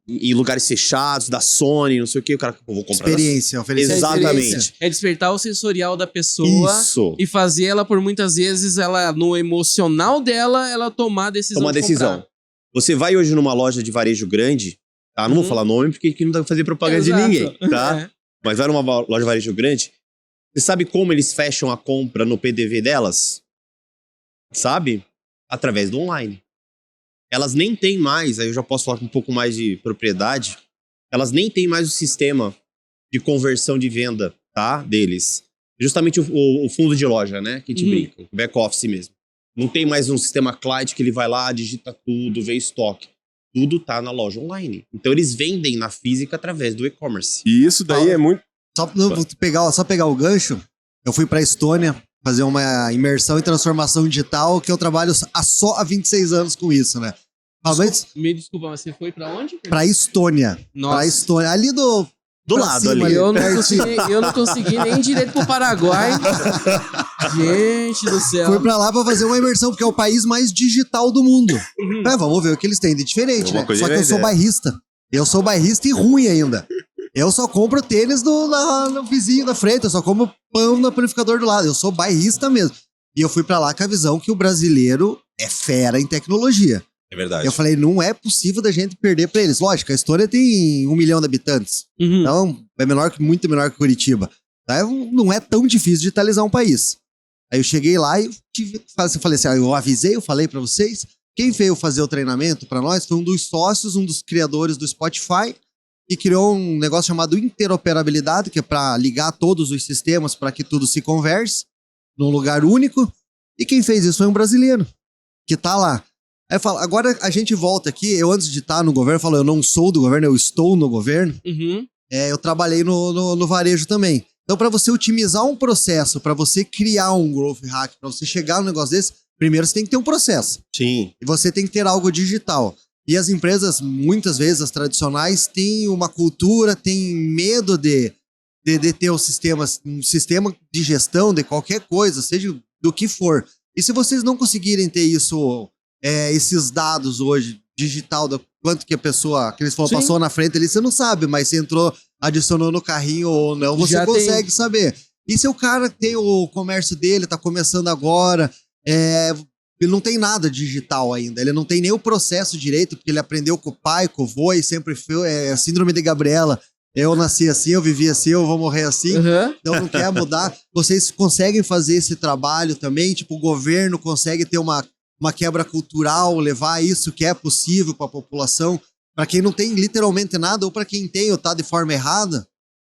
Speaker 4: em lugares fechados, da Sony, não sei o que, o cara, eu vou comprar.
Speaker 3: Experiência, oferecer.
Speaker 4: Exatamente.
Speaker 1: É despertar o sensorial da pessoa.
Speaker 4: Isso.
Speaker 1: E fazer ela, por muitas vezes, ela no emocional dela, ela tomar a decisão.
Speaker 4: Tomar decisão. Você vai hoje numa loja de varejo grande, tá? Não vou falar nome porque aqui não dá pra fazer propaganda de ninguém, tá? Mas vai numa loja de varejo grande, você sabe como eles fecham a compra no PDV delas? Sabe? Através do online. Elas nem têm mais, aí eu já posso falar com um pouco mais de propriedade, elas nem têm mais o sistema de conversão de venda, tá? Deles. Justamente o fundo de loja, né? Que a gente brinca, o back-office mesmo. Não tem mais um sistema Clyde que ele vai lá, digita tudo, vê estoque. Tudo tá na loja online. Então eles vendem na física através do e-commerce.
Speaker 2: E isso daí é muito...
Speaker 3: Só pegar o gancho, eu fui pra Estônia fazer uma imersão em transformação digital, que eu trabalho só há 26 anos com isso, né?
Speaker 1: Me desculpa, mas você foi pra onde?
Speaker 3: Pra Estônia.
Speaker 1: Nossa.
Speaker 3: Pra Estônia. Ali do
Speaker 4: lado ali.
Speaker 1: Eu não consegui nem direito pro Paraguai. Gente do céu.
Speaker 3: Fui pra lá pra fazer uma imersão, porque é o país mais digital do mundo. Vamos ver o que eles têm de diferente, né? Só que eu sou bairrista. Eu sou bairrista e ruim ainda. Eu só compro tênis no vizinho da frente, eu só compro pão no panificador do lado. Eu sou bairrista mesmo. E eu fui pra lá com a visão que o brasileiro é fera em tecnologia.
Speaker 4: É verdade.
Speaker 3: Eu falei, não é possível da gente perder pra eles. Lógico, a Estônia tem 1 milhão de habitantes. Então, é muito menor que Curitiba. Então, não é tão difícil digitalizar um país. Aí eu cheguei lá e falei assim, eu avisei, eu falei pra vocês. Quem veio fazer o treinamento pra nós foi um dos sócios, um dos criadores do Spotify, que criou um negócio chamado interoperabilidade, que é pra ligar todos os sistemas para que tudo se converse num lugar único. E quem fez isso foi um brasileiro, que tá lá. Aí eu falo, agora a gente volta aqui, eu antes de estar no governo, eu falo, eu não sou do governo, eu estou no governo. Eu trabalhei no varejo também. Então, para você otimizar um processo, para você criar um growth hack, para você chegar num negócio desse, primeiro você tem que ter um processo.
Speaker 4: Sim.
Speaker 3: E você tem que ter algo digital. E as empresas, muitas vezes, as tradicionais, têm uma cultura, têm medo de ter um sistema de gestão de qualquer coisa, seja do que for. E se vocês não conseguirem ter isso, esses dados hoje, digital, do quanto que a pessoa, que eles falaram, passou na frente ali, você não sabe, mas se entrou, adicionou no carrinho ou não, você já consegue saber. E se o cara tem o comércio dele, tá começando agora, ele não tem nada digital ainda, ele não tem nem o processo direito, porque ele aprendeu com o pai, com o vô, e sempre foi síndrome de Gabriela. Eu nasci assim, eu vivi assim, eu vou morrer assim. Então não quer mudar. Vocês conseguem fazer esse trabalho também? Tipo, o governo consegue ter uma quebra cultural, levar isso que é possível para a população, para quem não tem literalmente nada, ou para quem tem ou tá de forma errada?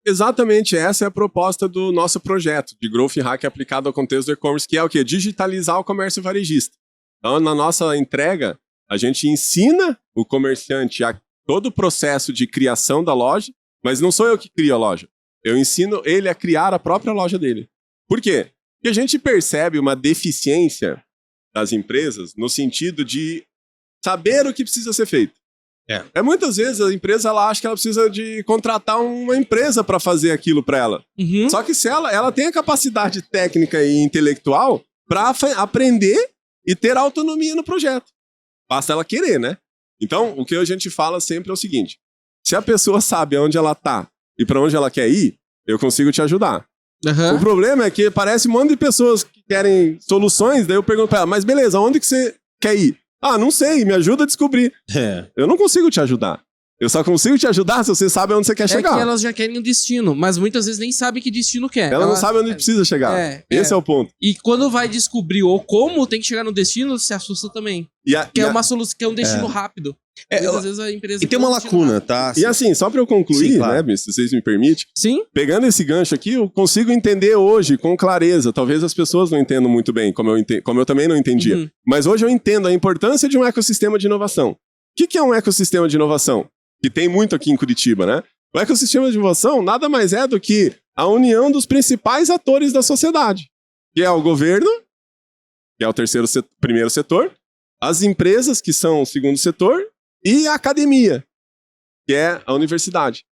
Speaker 2: Exatamente, essa é a proposta do nosso projeto de Growth Hack aplicado ao contexto do e-commerce, que é o quê? Digitalizar o comércio varejista. Então, na nossa entrega, a gente ensina o comerciante a todo o processo de criação da loja, mas não sou eu que crio a loja. Eu ensino ele a criar a própria loja dele. Por quê? Porque a gente percebe uma deficiência das empresas no sentido de saber o que precisa ser feito. Muitas vezes a empresa ela acha que ela precisa de contratar uma empresa para fazer aquilo para ela. Só que se ela tem a capacidade técnica e intelectual para aprender e ter autonomia no projeto. Basta ela querer, né? Então, o que a gente fala sempre é o seguinte: se a pessoa sabe onde ela tá e para onde ela quer ir, eu consigo te ajudar. O problema é que parece um monte de pessoas que querem soluções, daí eu pergunto para ela, mas beleza, onde que você quer ir? Ah, não sei, me ajuda a descobrir. Eu não consigo te ajudar. Eu só consigo te ajudar se você sabe onde você quer chegar.
Speaker 1: É que elas já querem um destino, mas muitas vezes nem sabem que destino quer.
Speaker 2: Ela não sabe onde precisa chegar. Esse é o ponto.
Speaker 1: E quando vai descobrir ou como tem que chegar no destino, se assusta também. Que é uma solução, que é um destino rápido. Muitas vezes a empresa...
Speaker 4: E tem uma lacuna, tá?
Speaker 2: E assim, só pra eu concluir,
Speaker 4: Sim, claro.
Speaker 2: né, se vocês me permitem.
Speaker 1: Sim.
Speaker 2: Pegando esse gancho aqui, eu consigo entender hoje com clareza. Talvez as pessoas não entendam muito bem, como eu também não entendia. Mas hoje eu entendo a importância de um ecossistema de inovação. O que é um ecossistema de inovação? Que tem muito aqui em Curitiba, né? O ecossistema de inovação nada mais é do que a união dos principais atores da sociedade, que é o governo, que é o primeiro setor, as empresas, que são o segundo setor, e a academia, que é a universidade.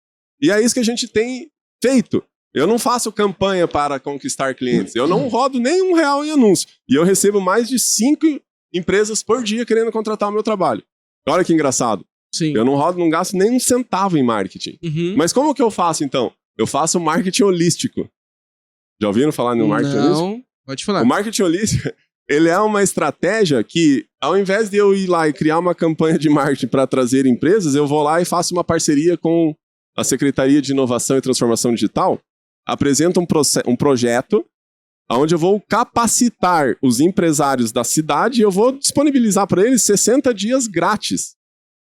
Speaker 2: E é isso que a gente tem feito. Eu não faço campanha para conquistar clientes, eu não rodo nem R$1 em anúncio, e eu recebo mais de 5 empresas por dia querendo contratar o meu trabalho. Olha que engraçado.
Speaker 1: Sim.
Speaker 2: Eu não gasto nem um centavo em marketing. Mas como que eu faço, então? Eu faço marketing holístico. Já ouviram falar no marketing holístico?
Speaker 1: Não, pode falar.
Speaker 2: O marketing holístico, ele é uma estratégia que, ao invés de eu ir lá e criar uma campanha de marketing para trazer empresas, eu vou lá e faço uma parceria com a Secretaria de Inovação e Transformação Digital, apresento um projeto onde eu vou capacitar os empresários da cidade e eu vou disponibilizar para eles 60 dias grátis,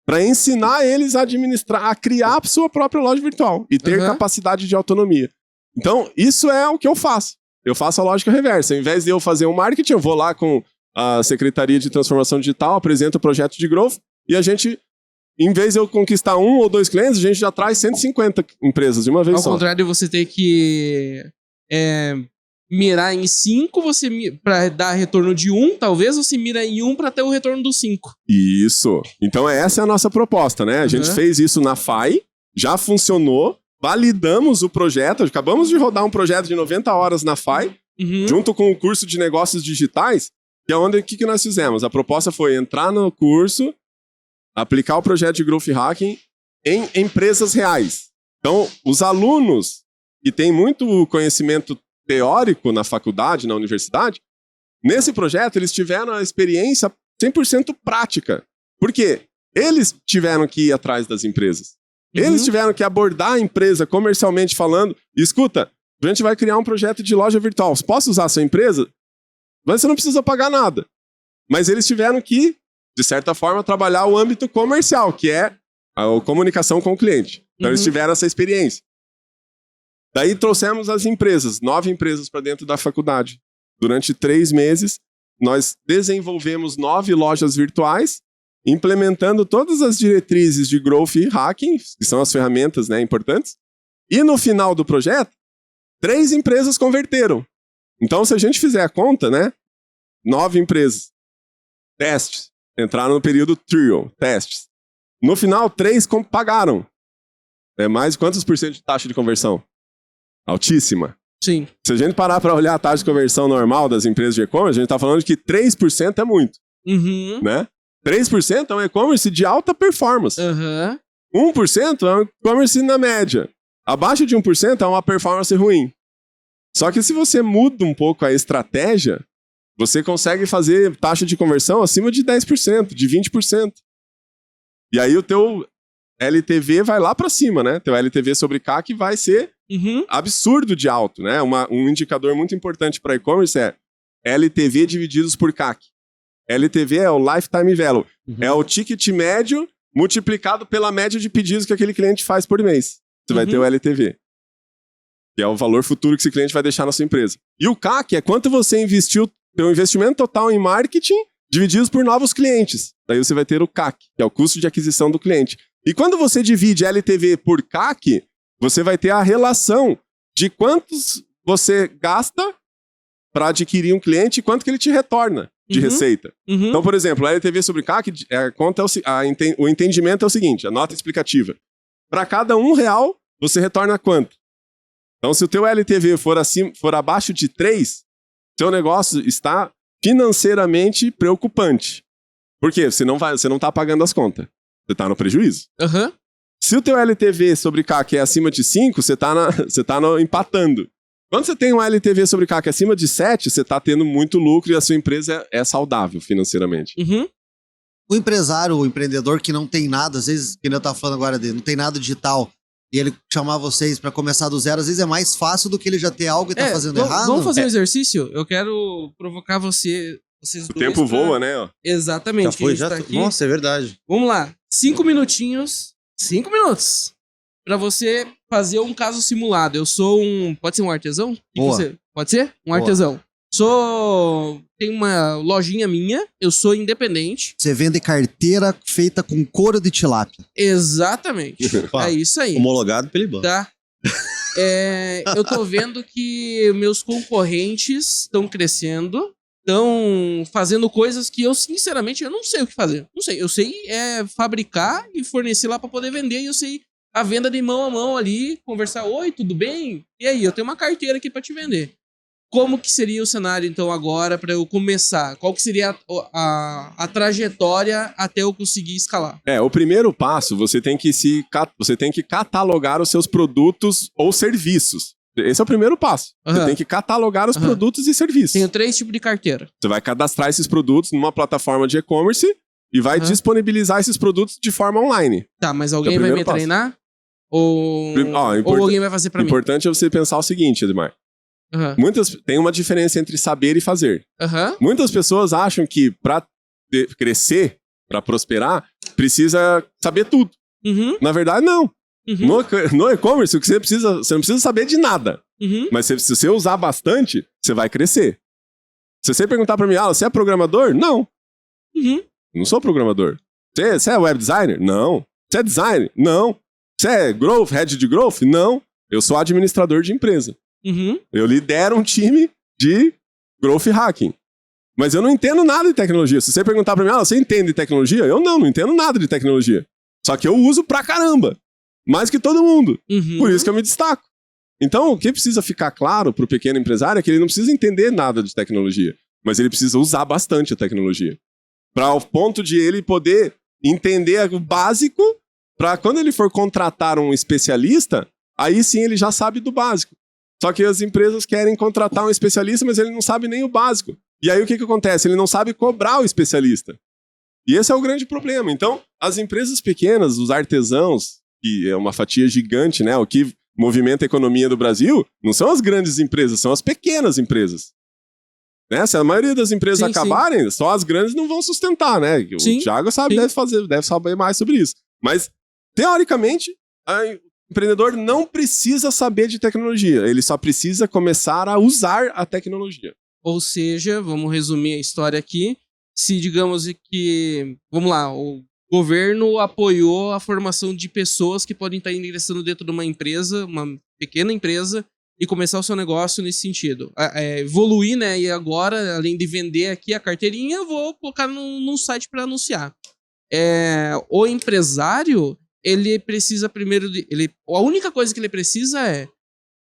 Speaker 2: para ensinar eles a administrar, a criar a sua própria loja virtual e ter capacidade de autonomia. Então, isso é o que eu faço. Eu faço a lógica reversa. Ao invés de eu fazer um marketing, eu vou lá com a Secretaria de Transformação Digital, apresento o projeto de growth e a gente, em vez de eu conquistar 1 ou 2 clientes, a gente já traz 150 empresas de uma vez só.
Speaker 1: Ao contrário de você ter que mirar em 5, para dar retorno de 1, talvez você mira em 1 para ter o retorno dos 5.
Speaker 2: Isso. Então essa é a nossa proposta, né? A gente fez isso na FAI, já funcionou, validamos o projeto, acabamos de rodar um projeto de 90 horas na FAI, junto com o curso de negócios digitais, que é onde, o que nós fizemos? A proposta foi entrar no curso, aplicar o projeto de Growth Hacking em empresas reais. Então, os alunos que têm muito conhecimento teórico na faculdade, na universidade, nesse projeto eles tiveram a experiência 100% prática. Por quê? Eles tiveram que ir atrás das empresas. Eles tiveram que abordar a empresa comercialmente falando, escuta, a gente vai criar um projeto de loja virtual. Posso usar a sua empresa? Mas você não precisa pagar nada. Mas eles tiveram que, de certa forma, trabalhar o âmbito comercial, que é a comunicação com o cliente. Então eles tiveram essa experiência. Daí trouxemos as empresas, 9 empresas para dentro da faculdade. Durante 3 meses, nós desenvolvemos 9 lojas virtuais, implementando todas as diretrizes de Growth e Hacking, que são as ferramentas, né, importantes. E no final do projeto, 3 empresas converteram. Então, se a gente fizer a conta, né, 9 empresas, testes, entraram no período trial, testes. No final, 3 pagaram. Mais quantos por cento de taxa de conversão? Altíssima.
Speaker 1: Sim.
Speaker 2: Se a gente parar para olhar a taxa de conversão normal das empresas de e-commerce, a gente está falando de que 3% é muito. Né? 3% é um e-commerce de alta performance. 1% é um e-commerce na média. Abaixo de 1% é uma performance ruim. Só que se você muda um pouco a estratégia, você consegue fazer taxa de conversão acima de 10%, de 20%. E aí o teu LTV vai lá para cima, né? Teu LTV sobre CAC vai ser absurdo de alto, né? Um indicador muito importante para e-commerce é LTV divididos por CAC. LTV é o Lifetime Value. É o ticket médio multiplicado pela média de pedidos que aquele cliente faz por mês. Você vai ter o LTV. Que é o valor futuro que esse cliente vai deixar na sua empresa. E o CAC é quanto você investiu, teu investimento total em marketing, divididos por novos clientes. Daí você vai ter o CAC, que é o custo de aquisição do cliente. E quando você divide LTV por CAC, você vai ter a relação de quantos você gasta para adquirir um cliente e quanto que ele te retorna de receita. Então, por exemplo, a LTV sobre CAC, o entendimento é o seguinte, a nota explicativa. Para cada R$1, você retorna quanto? Então, se o teu LTV for abaixo de 3, seu negócio está financeiramente preocupante. Por quê? Você não está pagando as contas. Você está no prejuízo. Se o teu LTV sobre CAC é acima de 5, você está empatando. Quando você tem um LTV sobre CAC acima de 7, você está tendo muito lucro e a sua empresa é saudável financeiramente.
Speaker 3: O empresário, o empreendedor que não tem nada, às vezes, que eu estava falando agora dele, não tem nada digital, e ele chamar vocês para começar do zero, às vezes é mais fácil do que ele já ter algo e tá fazendo errado.
Speaker 1: Vamos fazer um exercício? Eu quero provocar vocês dois.
Speaker 2: O tempo voa, né? Ó.
Speaker 1: Exatamente.
Speaker 4: Já foi, já?
Speaker 1: Tá aqui.
Speaker 4: Nossa, é verdade.
Speaker 1: Vamos lá. 5 minutinhos. 5 minutos. Pra você fazer um caso simulado. Eu sou um... Pode ser um artesão? Pode ser? Um artesão. Tem uma lojinha minha, eu sou independente.
Speaker 3: Você vende carteira feita com couro de tilápia.
Speaker 1: Exatamente. É isso aí.
Speaker 4: Homologado pelo IBAN.
Speaker 1: Tá. Eu tô vendo que meus concorrentes estão crescendo, estão fazendo coisas que eu, sinceramente, eu não sei o que fazer. Não sei. Eu sei fabricar e fornecer lá pra poder vender, e eu sei a venda de mão a mão ali, conversar, oi, tudo bem? E aí, eu tenho uma carteira aqui pra te vender. Como que seria o cenário, então, agora para eu começar? Qual que seria a trajetória até eu conseguir escalar?
Speaker 2: O primeiro passo, você tem que catalogar os seus produtos ou serviços. Esse é o primeiro passo. Você tem que catalogar os produtos e serviços.
Speaker 1: Tenho 3 tipos de carteira.
Speaker 2: Você vai cadastrar esses produtos numa plataforma de e-commerce e vai disponibilizar esses produtos de forma online.
Speaker 1: Tá, mas alguém vai me treinar? Ou alguém vai fazer para mim?
Speaker 2: O importante é você pensar o seguinte, Edmar. Tem uma diferença entre saber e fazer. Muitas pessoas acham que para crescer, para prosperar, precisa saber tudo. Na verdade, não. No e-commerce, você não precisa saber de nada. Mas se você usar bastante, você vai crescer. Se você perguntar para mim, você é programador? Não. Não sou programador. Você é web designer? Não. Você é designer? Não. Você é head de growth? Não. Eu sou administrador de empresa. Eu lidero um time de growth hacking. Mas eu não entendo nada de tecnologia. Se você perguntar pra mim, você entende de tecnologia? Eu não entendo nada de tecnologia. Só que eu uso pra caramba. Mais que todo mundo. Por isso que eu me destaco. Então, o que precisa ficar claro pro pequeno empresário é que ele não precisa entender nada de tecnologia. Mas ele precisa usar bastante a tecnologia. Para o ponto de ele poder entender o básico, para quando ele for contratar um especialista, aí sim ele já sabe do básico. Só que as empresas querem contratar um especialista, mas ele não sabe nem o básico. E aí o que acontece? Ele não sabe cobrar o especialista. E esse é o grande problema. Então, as empresas pequenas, os artesãos, que é uma fatia gigante, né? O que movimenta a economia do Brasil, não são as grandes empresas, são as pequenas empresas. Né? Se a maioria das empresas acabarem, só as grandes não vão sustentar, né? O Thiago deve saber mais sobre isso. Mas, teoricamente, o empreendedor não precisa saber de tecnologia, ele só precisa começar a usar a tecnologia.
Speaker 1: Ou seja, vamos resumir a história aqui, se digamos que, vamos lá, o governo apoiou a formação de pessoas que podem estar ingressando dentro de uma empresa, uma pequena empresa, e começar o seu negócio nesse sentido. Evoluir, né, e agora, além de vender aqui a carteirinha, eu vou colocar num site para anunciar. O empresário... ele precisa primeiro... a única coisa que ele precisa é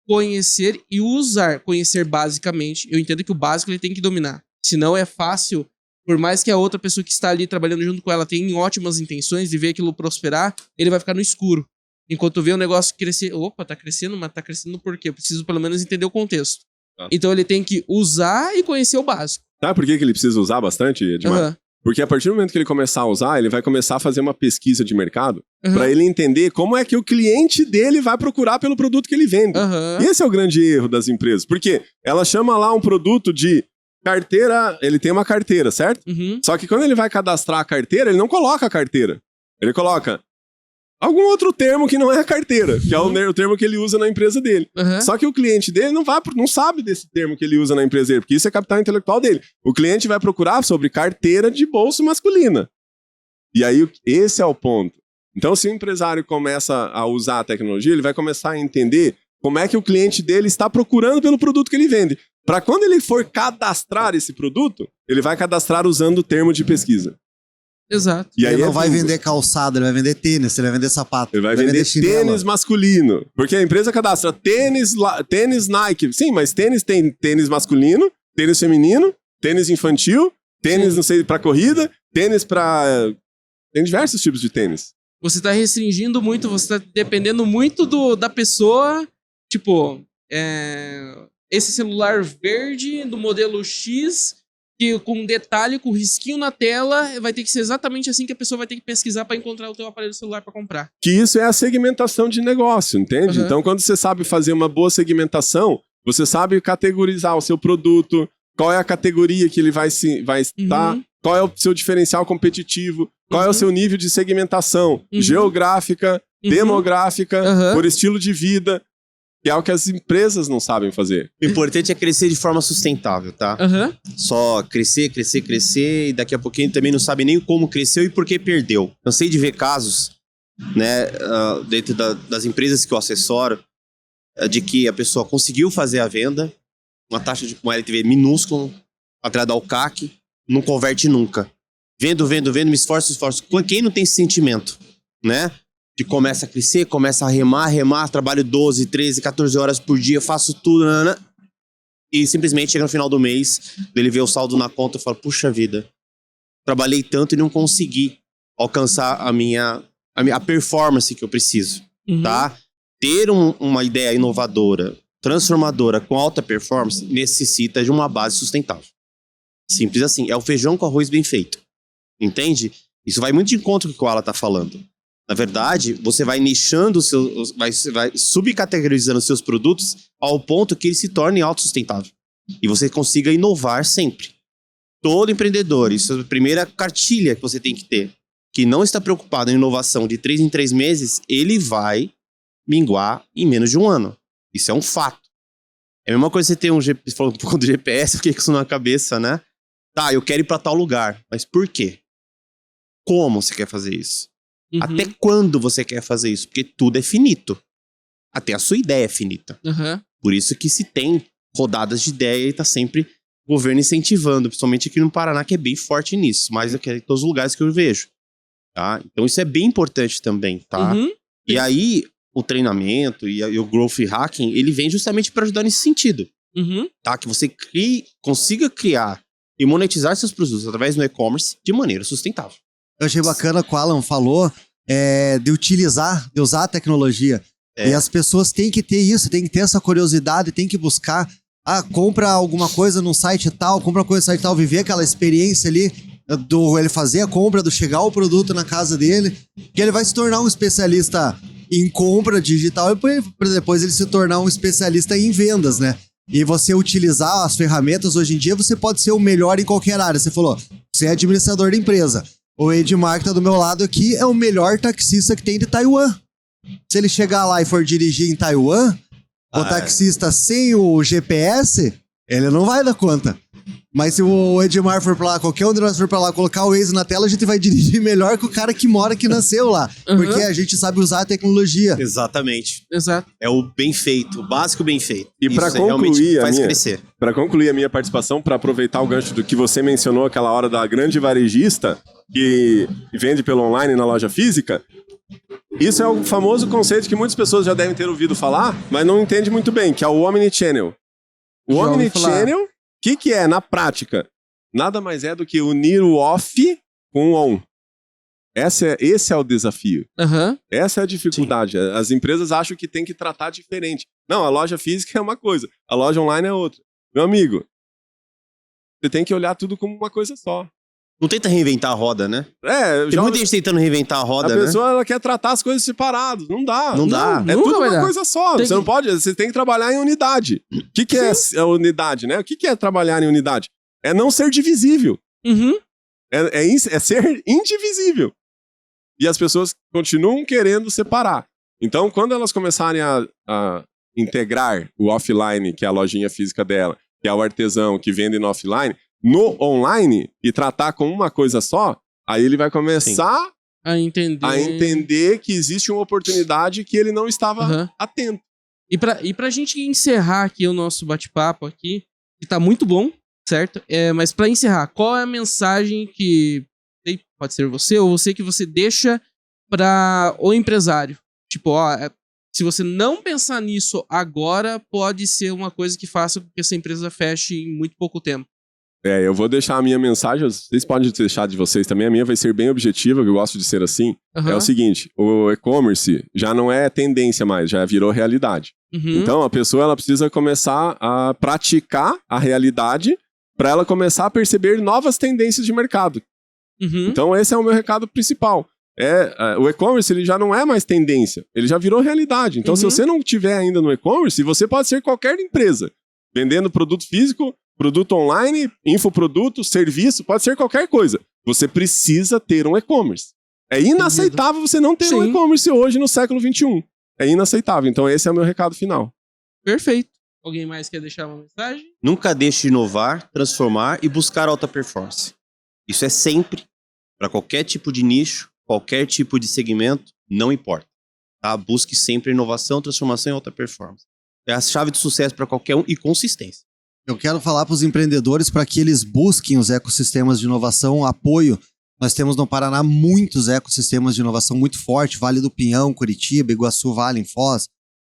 Speaker 1: conhecer e usar. Conhecer basicamente. Eu entendo que o básico ele tem que dominar. Senão é fácil, por mais que a outra pessoa que está ali trabalhando junto com ela tenha ótimas intenções de ver aquilo prosperar, ele vai ficar no escuro. Enquanto vê o negócio crescer... Opa, tá crescendo, mas tá crescendo por quê? Eu preciso pelo menos entender o contexto. Então ele tem que usar e conhecer o básico.
Speaker 2: Sabe por que ele precisa usar bastante, Edmar? Porque a partir do momento que ele começar a usar, ele vai começar a fazer uma pesquisa de mercado para ele entender como é que o cliente dele vai procurar pelo produto que ele vende. E esse é o grande erro das empresas. Porque ela chama lá um produto de carteira, ele tem uma carteira, certo? Só que quando ele vai cadastrar a carteira, ele não coloca a carteira. Ele coloca algum outro termo que não é a carteira, que é o termo que ele usa na empresa dele. Só que o cliente dele não sabe desse termo que ele usa na empresa dele, porque isso é capital intelectual dele. O cliente vai procurar sobre carteira de bolso masculina. E aí, esse é o ponto. Então, se o empresário começa a usar a tecnologia, ele vai começar a entender como é que o cliente dele está procurando pelo produto que ele vende. Para quando ele for cadastrar esse produto, ele vai cadastrar usando o termo de pesquisa.
Speaker 1: Exato.
Speaker 2: E aí
Speaker 3: ele não vai vender calçado, ele vai vender tênis, ele vai vender sapato.
Speaker 2: Ele vai vender tênis masculino. Porque a empresa cadastra tênis Nike. Sim, mas tênis tem tênis masculino, tênis feminino, tênis infantil, tênis, não sei, pra corrida, tênis pra... Tem diversos tipos de tênis.
Speaker 1: Você tá restringindo muito, você tá dependendo muito da pessoa. Tipo, esse celular verde do modelo X... que com detalhe, com risquinho na tela, vai ter que ser exatamente assim que a pessoa vai ter que pesquisar para encontrar o teu aparelho celular para comprar.
Speaker 2: Que isso é a segmentação de negócio, entende? Então, quando você sabe fazer uma boa segmentação, você sabe categorizar o seu produto, qual é a categoria que ele vai estar, qual é o seu diferencial competitivo, qual é o seu nível de segmentação geográfica, demográfica, por estilo de vida, que é o que as empresas não sabem fazer.
Speaker 4: O importante é crescer de forma sustentável, tá? Só crescer, e daqui a pouquinho também não sabe nem como cresceu e por que perdeu. Cansei de ver casos, né, dentro das empresas que eu assessoro, de que a pessoa conseguiu fazer a venda, uma taxa de uma LTV minúscula, atrás ao CAC, não converte nunca. Vendo, me esforço. Quem não tem esse sentimento, né? Que começa a crescer, começa a remar, trabalho 12, 13, 14 horas por dia, faço tudo, e simplesmente chega no final do mês, ele vê o saldo na conta e fala, puxa vida, trabalhei tanto e não consegui alcançar a performance que eu preciso, tá? Ter uma ideia inovadora, transformadora, com alta performance, necessita de uma base sustentável. Simples assim, é o feijão com arroz bem feito, entende? Isso vai muito de encontro com o que o Alan tá falando. Na verdade, você vai nichando, vai subcategorizando os seus produtos ao ponto que eles se tornem autossustentáveis. E você consiga inovar sempre. Todo empreendedor, isso é a primeira cartilha que você tem que ter, que não está preocupado em inovação de 3 em 3 meses, ele vai minguar em menos de 1 ano. Isso é um fato. É a mesma coisa que você ter falando um pouco do GPS, eu fiquei com isso na cabeça, né? Tá, eu quero ir para tal lugar, mas por quê? Como você quer fazer isso? Até quando você quer fazer isso? Porque tudo é finito. Até a sua ideia é finita. Por isso que se tem rodadas de ideia e tá sempre o governo incentivando, principalmente aqui no Paraná, que é bem forte nisso, mas aqui em todos os lugares que eu vejo. Tá? Então isso é bem importante também, tá? E aí, o treinamento e o growth hacking, ele vem justamente para ajudar nesse sentido. Tá? Que você consiga criar e monetizar seus produtos através do e-commerce de maneira sustentável.
Speaker 3: Eu achei bacana que o Alan falou de usar a tecnologia. E as pessoas têm que ter isso, têm que ter essa curiosidade, têm que buscar. Compra alguma coisa num site tal, compra uma coisa no site tal, viver aquela experiência ali do ele fazer a compra, do chegar o produto na casa dele, que ele vai se tornar um especialista em compra digital e para depois ele se tornar um especialista em vendas, né? E você utilizar as ferramentas hoje em dia, você pode ser o melhor em qualquer área. Você falou, você é administrador da empresa. O Edmar, que tá do meu lado aqui, é o melhor taxista que tem de Taiwan. Se ele chegar lá e for dirigir em Taiwan, o taxista sem o GPS, ele não vai dar conta. Mas se o Edmar for pra lá, qualquer um de nós for pra lá, colocar o Waze na tela, a gente vai dirigir melhor que o cara que mora, que nasceu lá. Porque a gente sabe usar a tecnologia.
Speaker 4: Exatamente.
Speaker 1: Exato.
Speaker 4: É o bem feito, o básico bem feito.
Speaker 2: E para concluir
Speaker 4: crescer.
Speaker 2: Para concluir a minha participação, para aproveitar o gancho do que você mencionou aquela hora da grande varejista que vende pelo online na loja física, isso é o famoso conceito que muitas pessoas já devem ter ouvido falar, mas não entendem muito bem, que é o Omnichannel. O Omnichannel, o que é na prática? Nada mais é do que unir o off com o on. Esse é o desafio. Essa é a dificuldade. Sim. As empresas acham que tem que tratar diferente. Não, a loja física é uma coisa, a loja online é outra. Meu amigo, você tem que olhar tudo como uma coisa só.
Speaker 4: Não tenta reinventar a roda, né? Tem muita gente tentando reinventar a roda, né?
Speaker 2: A pessoa ela quer tratar as coisas separadas. Não dá.
Speaker 4: Não dá.
Speaker 2: É tudo uma coisa só. Você não pode. Você tem que trabalhar em unidade. O que é a unidade, né? O que é trabalhar em unidade? É não ser divisível. É ser indivisível. E as pessoas continuam querendo separar. Então, quando elas começarem a integrar o offline, que é a lojinha física dela, que é o artesão que vende no offline, no online e tratar com uma coisa só, aí ele vai começar a entender que existe uma oportunidade que ele não estava atento.
Speaker 1: E pra gente encerrar aqui o nosso bate-papo aqui, que tá muito bom, certo? Mas pra encerrar, qual é a mensagem que pode ser você ou você que você deixa para o empresário? Tipo, se você não pensar nisso agora, pode ser uma coisa que faça com que essa empresa feche em muito pouco tempo.
Speaker 2: Eu vou deixar a minha mensagem, vocês podem deixar de vocês também, a minha vai ser bem objetiva, que eu gosto de ser assim. É o seguinte, o e-commerce já não é tendência mais, já virou realidade. Então a pessoa ela precisa começar a praticar a realidade para ela começar a perceber novas tendências de mercado. Então esse é o meu recado principal. O e-commerce ele já não é mais tendência, ele já virou realidade. Então se você não estiver ainda no e-commerce, você pode ser qualquer empresa, vendendo produto físico, produto online, infoproduto, serviço, pode ser qualquer coisa. Você precisa ter um e-commerce. É inaceitável você não ter um e-commerce hoje no século XXI. É inaceitável. Então esse é o meu recado final.
Speaker 1: Perfeito. Alguém mais quer deixar uma mensagem?
Speaker 4: Nunca deixe de inovar, transformar e buscar alta performance. Isso é sempre, para qualquer tipo de nicho, qualquer tipo de segmento, não importa. Tá? Busque sempre inovação, transformação e alta performance. É a chave de sucesso para qualquer um e consistência.
Speaker 3: Eu quero falar para os empreendedores para que eles busquem os ecossistemas de inovação, apoio. Nós temos no Paraná muitos ecossistemas de inovação muito fortes, Vale do Pinhão, Curitiba, Iguaçu Vale, em Foz,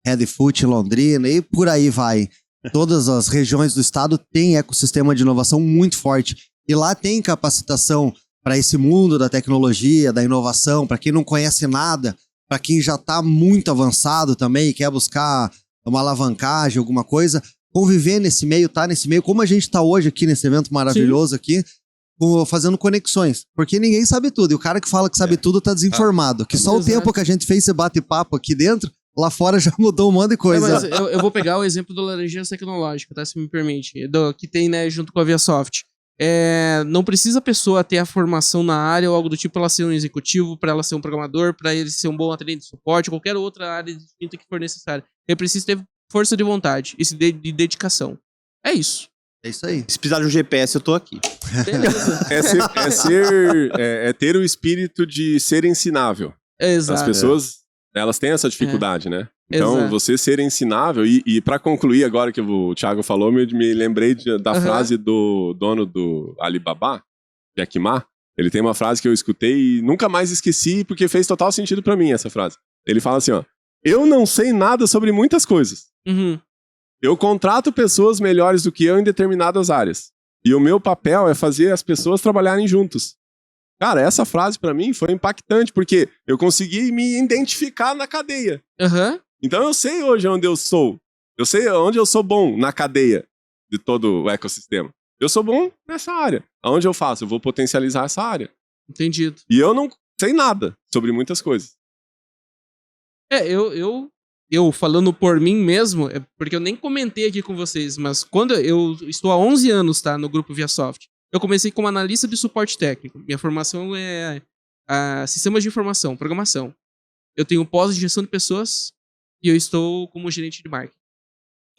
Speaker 3: Redfoot, Londrina e por aí vai. Todas as regiões do estado têm ecossistema de inovação muito forte. E lá tem capacitação para esse mundo da tecnologia, da inovação, para quem não conhece nada, para quem já está muito avançado também e quer buscar uma alavancagem, alguma coisa, conviver nesse meio, tá nesse meio, como a gente está hoje aqui nesse evento maravilhoso aqui, fazendo conexões, porque ninguém sabe tudo, e o cara que fala que sabe tudo tá desinformado, que só o tempo que a gente fez esse bate-papo aqui dentro, lá fora já mudou um monte de coisa.
Speaker 1: Mas eu vou pegar o exemplo do Laranjeiras Tecnológico, tá, se me permite, que tem, né, junto com a ViaSoft. Não precisa a pessoa ter a formação na área ou algo do tipo para ela ser um executivo, para ela ser um programador, para ele ser um bom atendente de suporte, qualquer outra área distinta que for necessária. Ele precisa ter força de vontade e de dedicação. É isso.
Speaker 3: É isso aí.
Speaker 4: Se precisar de um GPS, eu tô aqui.
Speaker 2: É ter o espírito de ser ensinável.
Speaker 1: Exato.
Speaker 2: As pessoas, elas têm essa dificuldade, né? Então, você ser ensinável, e para concluir agora que o Thiago falou, me lembrei da frase do dono do Alibaba, Jack Ma. Ele tem uma frase que eu escutei e nunca mais esqueci, porque fez total sentido para mim essa frase. Ele fala assim, ó, eu não sei nada sobre muitas coisas. Eu contrato pessoas melhores do que eu em determinadas áreas. E o meu papel é fazer as pessoas trabalharem juntos. Cara, essa frase para mim foi impactante, porque eu consegui me identificar na cadeia. Então eu sei hoje onde eu sou. Eu sei onde eu sou bom na cadeia de todo o ecossistema. Eu sou bom nessa área. Aonde eu faço? Eu vou potencializar essa área.
Speaker 1: Entendido.
Speaker 2: E eu não sei nada sobre muitas coisas.
Speaker 1: Eu falando por mim mesmo, porque eu nem comentei aqui com vocês, mas quando eu estou há 11 anos, tá, no grupo ViaSoft, eu comecei como analista de suporte técnico. Minha formação é sistemas de informação, programação. Eu tenho pós de gestão de pessoas e eu estou como gerente de marketing.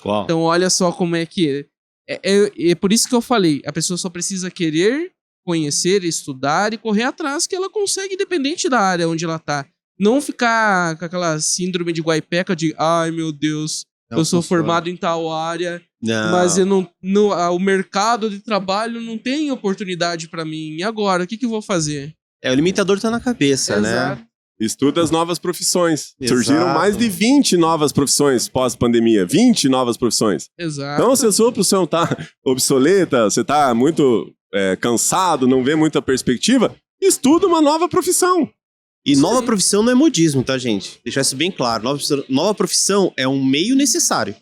Speaker 4: Uau.
Speaker 1: Então olha só como é que é por isso que eu falei, a pessoa só precisa querer, conhecer, estudar e correr atrás que ela consegue, independente da área onde ela tá. Não ficar com aquela síndrome de guaipeca de, ai meu Deus, eu sou formado em tal área, mas eu o mercado de trabalho não tem oportunidade pra mim. E agora, o que eu vou fazer?
Speaker 4: O limitador tá na cabeça,
Speaker 1: Exato.
Speaker 4: né?
Speaker 2: Estuda as novas profissões.
Speaker 4: Exato.
Speaker 2: Surgiram mais de 20 novas profissões pós-pandemia. 20 novas profissões.
Speaker 1: Exato.
Speaker 2: Então, se a sua profissão tá obsoleta, você tá muito cansado, não vê muita perspectiva, estuda uma nova profissão.
Speaker 4: E nova profissão não é modismo, tá, gente? Deixar isso bem claro. Nova profissão é um meio necessário.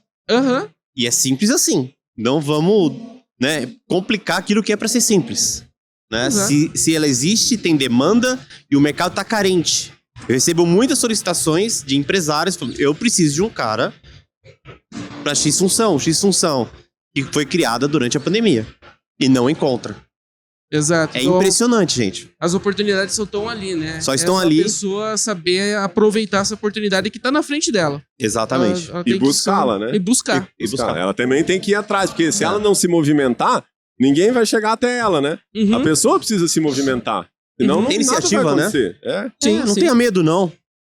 Speaker 4: E é simples assim. Não vamos, né, complicar aquilo que é pra ser simples. Né? Se ela existe, tem demanda e o mercado tá carente. Eu recebo muitas solicitações de empresários falando, eu preciso de um cara pra X função, que foi criada durante a pandemia. E não encontra.
Speaker 1: Exato.
Speaker 4: É impressionante, gente.
Speaker 1: As oportunidades só estão ali, né?
Speaker 4: Só estão ali.
Speaker 1: A pessoa saber aproveitar essa oportunidade que tá na frente dela.
Speaker 4: Exatamente.
Speaker 1: Ela
Speaker 2: E buscá-la, né?
Speaker 1: E buscar.
Speaker 2: E buscar. Ela também tem que ir atrás, porque se ela não se movimentar, ninguém vai chegar até ela, né? A pessoa precisa se movimentar. Senão
Speaker 4: Tem
Speaker 2: nada
Speaker 4: iniciativa,
Speaker 2: vai acontecer.
Speaker 4: Não tenha medo, não.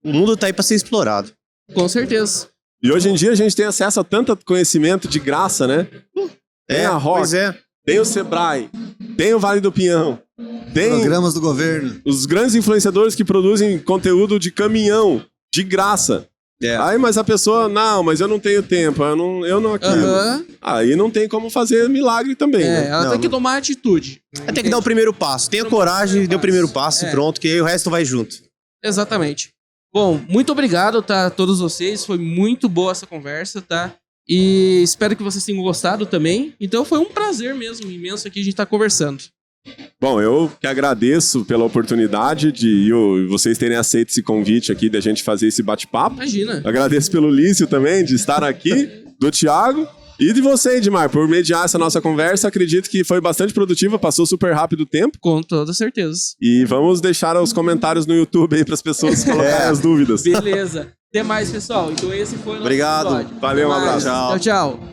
Speaker 4: O mundo tá aí pra ser explorado.
Speaker 1: Com certeza.
Speaker 2: E hoje em dia a gente tem acesso a tanto conhecimento de graça, né? Tem a Rock,
Speaker 4: pois é.
Speaker 2: tem o Sebrae, tem o Vale do Pinhão, tem
Speaker 3: Programas do governo.
Speaker 2: os grandes influenciadores que produzem conteúdo de caminhão, de graça. Aí, mas a pessoa, não, mas eu não tenho tempo, eu não aquilo. Aí não tem como fazer milagre também, né?
Speaker 1: Ela tem que tomar atitude.
Speaker 4: Tem que dar o primeiro passo. Tenha coragem, dê o primeiro passo e pronto, que aí o resto vai junto.
Speaker 1: Exatamente. Bom, muito obrigado, tá, a todos vocês. Foi muito boa essa conversa, tá? E espero que vocês tenham gostado também. Então foi um prazer mesmo, imenso aqui a gente tá conversando.
Speaker 2: Bom, eu que agradeço pela oportunidade de vocês terem aceito esse convite aqui da gente fazer esse bate-papo.
Speaker 1: Imagina.
Speaker 2: Agradeço pelo Lício também de estar aqui, do Thiago e de você, Edmar, por mediar essa nossa conversa. Acredito que foi bastante produtiva, passou super rápido o tempo.
Speaker 1: Com toda certeza.
Speaker 2: E vamos deixar os comentários no YouTube aí para as pessoas colocarem as dúvidas.
Speaker 1: Beleza. Até mais, pessoal. Então esse foi o nosso
Speaker 4: Obrigado.
Speaker 1: episódio.
Speaker 2: Valeu, um
Speaker 1: Até mais.
Speaker 2: abraço.
Speaker 1: Tchau, tchau.